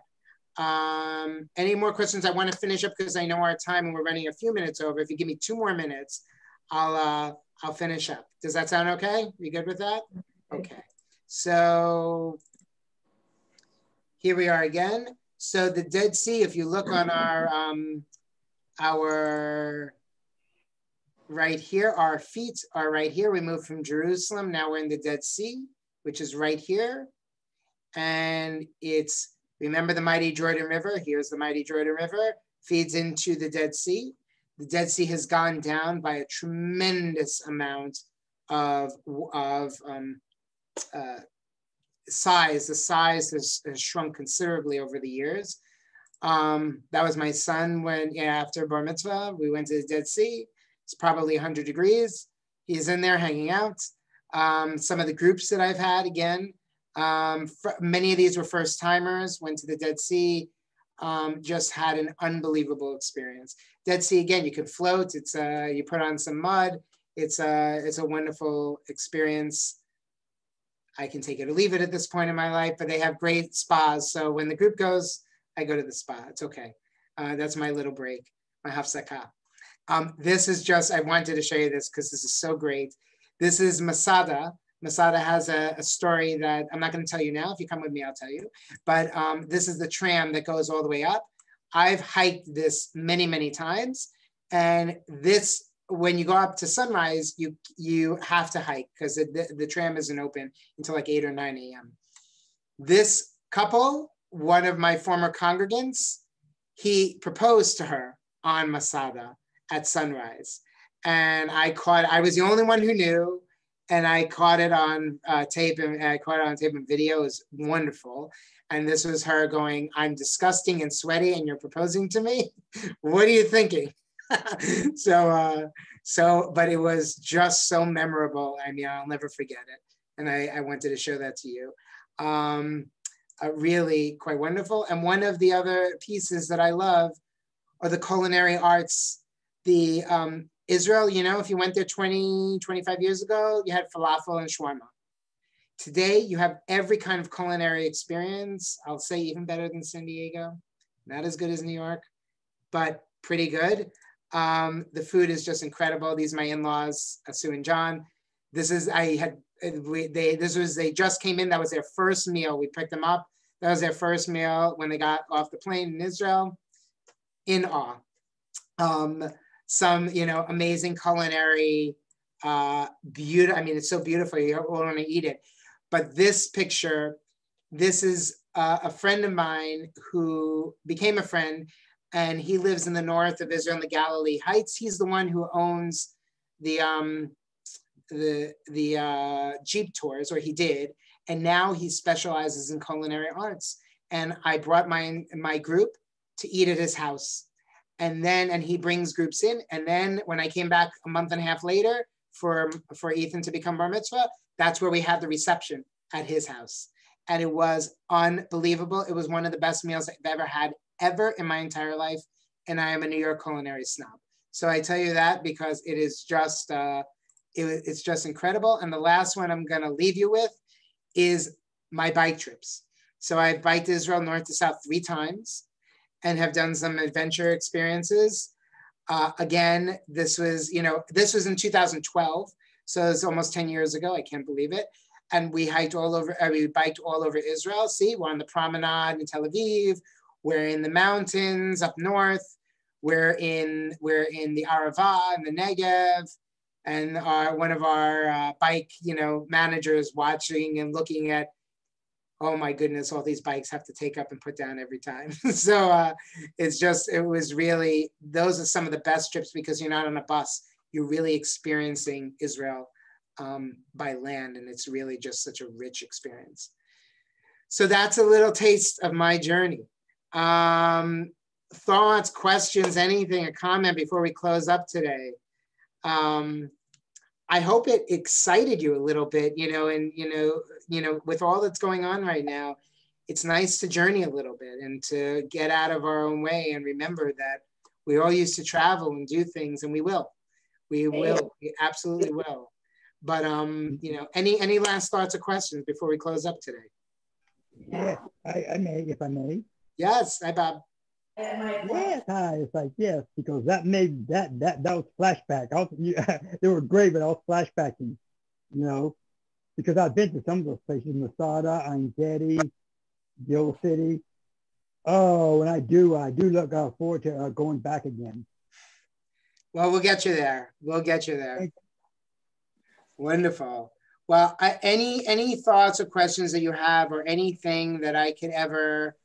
B: Any more questions? I want to finish up because I know our time and we're running a few minutes over. If you give me 2 more minutes, I'll finish up. Does that sound okay? You good with that? Okay. So here we are again. So the Dead Sea, if you look on our right here, our feet are right here. We moved from Jerusalem. Now we're in the Dead Sea, which is right here. And remember the mighty Jordan River? Here's the mighty Jordan River, feeds into the Dead Sea. The Dead Sea has gone down by a tremendous amount of size. The size has shrunk considerably over the years. That was my son after Bar Mitzvah, we went to the Dead Sea. It's probably 100 degrees. He's in there hanging out. Some of the groups that I've had, again, many of these were first timers, went to the Dead Sea, just had an unbelievable experience. Dead Sea, again, you can float. It's you put on some mud. It's a wonderful experience. I can take it or leave it at this point in my life, but they have great spas. So when the group goes, I go to the spa. It's okay. That's my little break, my hafsakah. This is just, I wanted to show you this because this is so great. This is Masada. Masada has a story that I'm not going to tell you now. If you come with me, I'll tell you. But this is the tram that goes all the way up. I've hiked this many, many times. And this, when you go up to Sunrise, you have to hike because the tram isn't open until like 8 or 9 a.m. This couple, one of my former congregants, he proposed to her on Masada at Sunrise. And I was the only one who knew. And I caught it on tape, and video. It was wonderful. And this was her going, "I'm disgusting and sweaty, and you're proposing to me? What are you thinking?" But it was just so memorable. I mean, I'll never forget it. And I wanted to show that to you. Really quite wonderful. And one of the other pieces that I love are the culinary arts The Israel, you know, if you went there 20, 25 years ago, you had falafel and shawarma. Today, you have every kind of culinary experience. I'll say even better than San Diego. Not as good as New York, but pretty good. The food is just incredible. These are my in-laws, Sue and John. They just came in. That was their first meal. We picked them up. That was their first meal when they got off the plane in Israel. In awe. Some, you know, amazing culinary beauty. I mean, it's so beautiful. You want to eat it. But this picture, this is a friend of mine who became a friend, and he lives in the north of Israel in the Galilee Heights. He's the one who owns the Jeep tours, or he did, and now he specializes in culinary arts. And I brought my group to eat at his house, and he brings groups in. And then when I came back a month and a half later for Ethan to become bar mitzvah, that's where we had the reception at his house. And it was unbelievable. It was one of the best meals I've ever had in my entire life. And I am a New York culinary snob. So I tell you that because it is just, it's just incredible. And the last one I'm gonna leave you with is my bike trips. So I've biked Israel north to south 3 times and have done some adventure experiences. Again, this was in 2012. So it's almost 10 years ago. I can't believe it. And we biked all over Israel. See, we're on the promenade in Tel Aviv. We're in the mountains up north. We're in the Arava and the Negev. And one of our bike, managers watching and looking at, oh my goodness, all these bikes have to take up and put down every time. So it was really, those are some of the best trips because you're not on a bus. You're really experiencing Israel by land, and it's really just such a rich experience. So that's a little taste of my journey. Thoughts, questions, anything, a comment before we close up today? I hope it excited you a little bit, with all that's going on right now, it's nice to journey a little bit and to get out of our own way and remember that we all used to travel and do things, and we will. We absolutely will. But any last thoughts or questions before we close up today?
K: Yeah, I may, if I may.
B: Yes, hi Bob.
K: Yes, hi. It's like yes, because that was flashback. They were great, but I was flashbacking, because I've been to some of those places, Masada, Ein Gedi, Gill City. Oh, and I do look forward to going back again.
B: Well, we'll get you there. Wonderful. Well, any thoughts or questions that you have, or anything that I could ever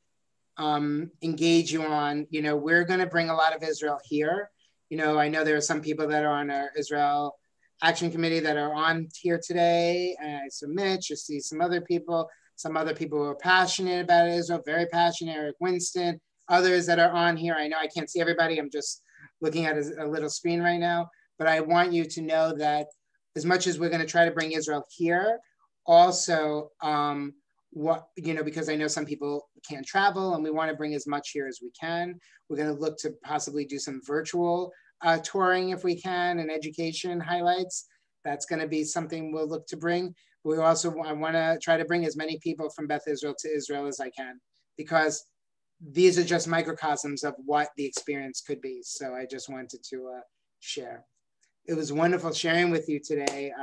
B: engage you on, we're going to bring a lot of Israel here. I know there are some people that are on our Israel Action Committee that are on here today. So Mitch, you see some other people who are passionate about Israel, very passionate, Eric Winston, others that are on here. I know I can't see everybody. I'm just looking at a little screen right now, but I want you to know that as much as we're going to try to bring Israel here, also, because I know some people can't travel, and we want to bring as much here as we can. We're going to look to possibly do some virtual touring if we can, and education highlights. That's going to be something we'll look to bring. I want to try to bring as many people from Beth Israel to Israel as I can, because these are just microcosms of what the experience could be. So I just wanted to share. It was wonderful sharing with you today.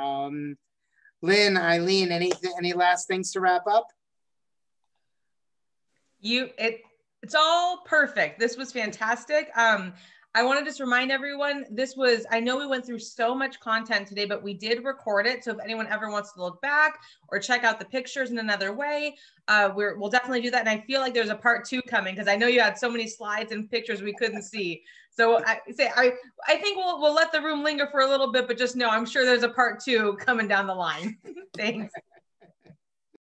B: Lynn, Eileen, any last things to wrap up?
C: It's all perfect. This was fantastic. I want to just remind everyone, I know we went through so much content today, but we did record it. So if anyone ever wants to look back or check out the pictures in another way, we'll definitely do that. And I feel like there's a part 2 coming, because I know you had so many slides and pictures we couldn't see. So I think we'll let the room linger for a little bit, but just know I'm sure there's a part 2 coming down the line. Thanks.